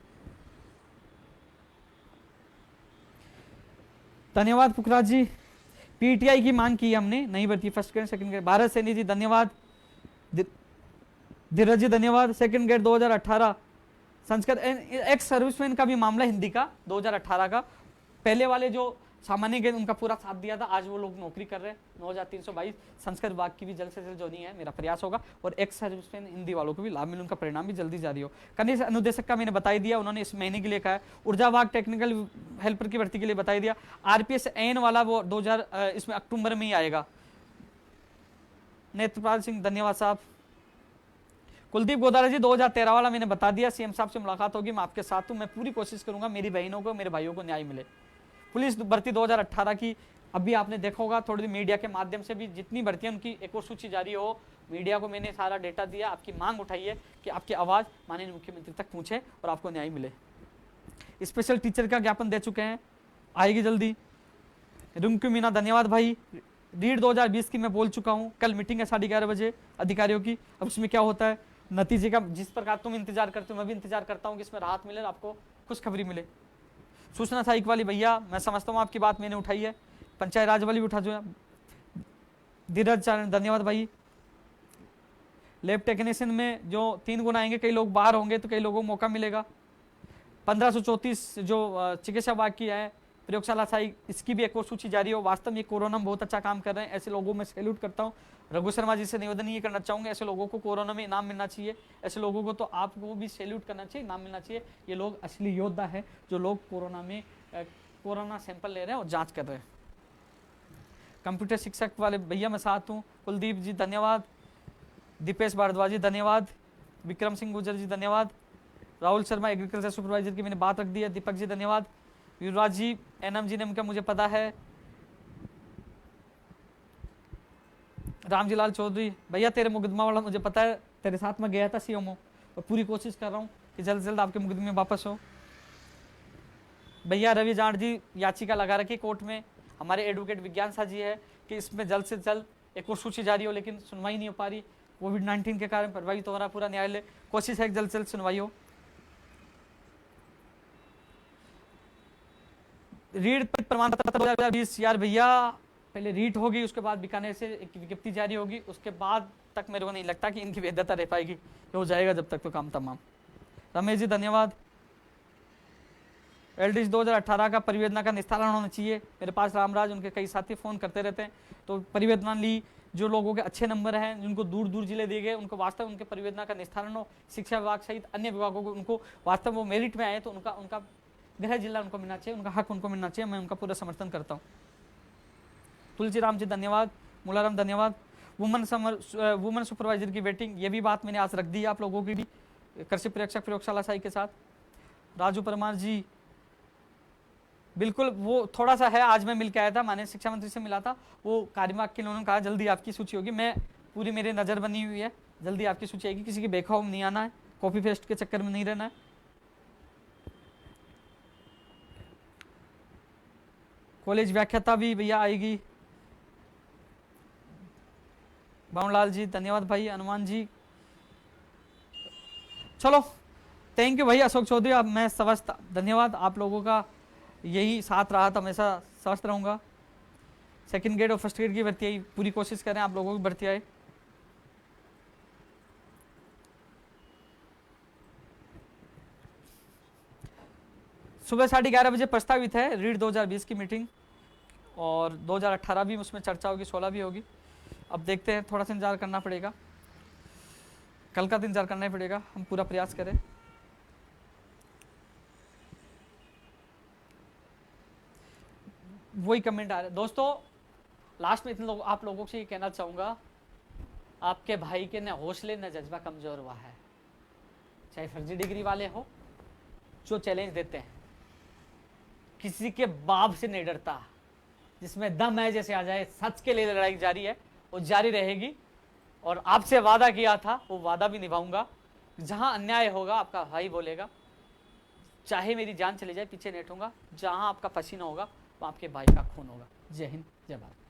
धन्यवाद पुखराज जी। पीटीआई की मांग की हमने, नहीं भर्ती first grade second grade. Bharat Saini ji धन्यवाद। धीरज जी धन्यवाद। Second grade 2018 Sanskrit ex serviceman का भी मामला हिंदी का 2018 का, पहले वाले जो सामान्य ग्रेड उनका पूरा साथ दिया था, आज वो लोग नौकरी कर रहे हैं। 9322 संस्कृत विभाग की भी जल्द से जल्द ज्वाइनिंग है, मेरा प्रयास होगा, और एक्स सर्विसमैन हिंदी वालों को भी लाभ मिले, उनका परिणाम भी जल्दी जारी हो। कनिष्ठ अनुदेशक का मैंने बताई दिया, उन्होंने इस महीने के लिए कहा है। ऊर्जा विभाग टेक्निकल हेल्पर की भर्ती के लिए बताई दिया। आरपीएस एन वाला वो 2000 इसमें अक्टूबर में ही आएगा। नेत्रपाल सिंह धन्यवाद साहब। कुलदीप गोदारा जी 2013 वाला मैंने बता दिया, सीएम साहब से मुलाकात होगी, मैं आपके साथ हूं, मैं पूरी कोशिश करूंगा मेरी बहनों को, मेरे भाइयों को न्याय मिले। पुलिस भर्ती 2018 की अभी आपने देखा होगा, थोड़ी मीडिया के माध्यम से भी जितनी भर्तियां उनकी एक और सूची जारी हो, मीडिया को मैंने सारा डेटा दिया। आपकी मांग उठाई है कि आपकी आवाज माननीय मुख्यमंत्री तक पहुंचे और आपको न्याय मिले। स्पेशल टीचर का ज्ञापन दे चुके हैं, आएगी जल्दी। रिंकू मीना धन्यवाद भाई। रीड 2020 की मैं बोल चुका हूँ, कल मीटिंग है 11:30 बजे अधिकारियों की। अब उसमें क्या होता है, नतीजे का जिस प्रकार तुम इंतजार करते हो, मैं भी इंतजार करता हूँ कि इसमें राहत मिले, आपको खुशखबरी मिले। सूचना साइक वाली भैया, मैं समझता हूँ आपकी बात मैंने उठाई है, पंचायत राज वाली भी उठा जो है। धीरज चारण धन्यवाद भाई। लैब टेक्नीशियन में जो 3 गुना आएंगे, कई लोग बाहर होंगे तो कई लोगों को मौका मिलेगा। 1534 जो चिकित्सा विभाग की है, प्रयोगशाला साई, इसकी भी एक और सूची जारी हो। वास्तव में कोरोना में बहुत अच्छा काम कर रहे हैं, ऐसे लोगों में सैल्यूट करता हूँ। रघु शर्मा जी से निवेदन ये करना चाहूंगा, ऐसे लोगों को कोरोना में इनाम मिलना चाहिए, ऐसे लोगों को तो आपको भी सैल्यूट करना चाहिए, इनाम मिलना चाहिए। ये लोग असली योद्धा है, जो लोग कोरोना में कोरोना सैंपल ले रहे हैं और जांच कर रहे हैं। कंप्यूटर शिक्षक वाले भैया मैं साथ हूँ। कुलदीप जी धन्यवाद। दीपेश भारद्वाज जी धन्यवाद। विक्रम सिंह गुजर जी धन्यवाद। राहुल शर्मा एग्रीकल्चर सुपरवाइजर की मैंने बात रख दी है, दीपक जी धन्यवाद। युवराज जी एनएम जी ने मुझे पता है। रामजी लाल चौधरी भैया, तेरे मुकदमा वाला मुझे पता है, तेरे साथ में गया था सीएमओ, और पूरी कोशिश कर रहा हूँ कि जल्द से जल्द आपके मुकदमे वापस हो। भैया रवि जाट जी याचिका लगा रखी कोर्ट में, हमारे एडवोकेट विज्ञान साह जी है कि इसमें जल्द से जल्द एक और सूची जारी हो, लेकिन सुनवाई नहीं हो पा रही, कोविड-19 के कारण प्रभावित हो रहा पूरा न्यायालय। कोशिश है कि जल्द से जल्द सुनवाई हो। रीड प्रमाण पत्र 2020 यार भैया, पहले रीट होगी, उसके बाद बीकानेर से एक विज्ञप्ति जारी होगी, उसके बाद तक मेरे को नहीं लगता कि इनकी वैधता रह पाएगी, हो जाएगा जब तक तो काम तमाम। रमेश जी धन्यवाद। एलडीसी 2018 का परिवेदना का निस्तारण होना चाहिए। मेरे पास रामराज, उनके कई साथी फोन करते रहते हैं, तो परिवेदना ली, जो लोगों के अच्छे नंबर हैं, जिनको दूर दूर जिले दिए गए, उनको वास्तव उनके परियोजना का निस्तारण हो, शिक्षा विभाग सहित अन्य विभागों को उनको वास्तव वो मेरिट में आए तो उनका गृह जिला उनको मिलना चाहिए, उनका हक उनको मिलना चाहिए। मैं उनका पूरा समर्थन करता हूँ। तुलसीराम जी धन्यवाद, मुलाराम धन्यवाद। वुमन सुपरवाइजर की वेटिंग, ये भी बात मैंने आज रख दी आप लोगों की भी, कृषि प्रशिक्षक प्रयोगशाला साई के साथ। राजू परमार जी, बिल्कुल वो थोड़ा सा है, आज मैं मिल के आया था, माननीय शिक्षा मंत्री से मिला था, वो कार्यवाह के लिए उन्होंने कहा जल्दी आपकी सूची होगी। मैं पूरी मेरी नज़र बनी हुई है, जल्दी आपकी सूची आएगी। किसी की बेखौफ नहीं आना है, कॉपी पेस्ट के चक्कर में नहीं रहना है। कॉलेज व्याख्याता भी भैया आएगी। बावनलाल जी धन्यवाद भाई। हनुमान जी चलो थैंक यू भाई। अशोक चौधरी अब मैं स्वस्थ, धन्यवाद आप लोगों का, यही साथ रहा था, हमेशा स्वस्थ रहूंगा। सेकंड ग्रेड और फर्स्ट ग्रेड की भर्ती आई, पूरी कोशिश करें आप लोगों की भर्ती आए। सुबह 11:30 बजे प्रस्तावित है रीड 2020 की मीटिंग, और 2018 भी उसमें चर्चा होगी, 16 भी होगी। अब देखते हैं, थोड़ा सा इंतजार करना पड़ेगा, कल का तो इंतजार करना ही पड़ेगा, हम पूरा प्रयास करें। वही कमेंट आ रहे दोस्तों। लास्ट में इतने लोग आप लोगों से ये कहना चाहूंगा, आपके भाई के न हौसले न जज्बा कमजोर हुआ है, चाहे फर्जी डिग्री वाले हो जो चैलेंज देते हैं, किसी के बाप से नहीं डरता, जिसमें दम है जैसे आ जाए, सच के लिए लड़ाई जारी है, वो जारी रहेगी। और आपसे वादा किया था वो वादा भी निभाऊंगा। जहां अन्याय होगा आपका भाई बोलेगा, चाहे मेरी जान चली जाए पीछे नहीं हटूंगा। जहां आपका पसीना होगा वहां आपके भाई का खून होगा। जय हिंद, जय भारत।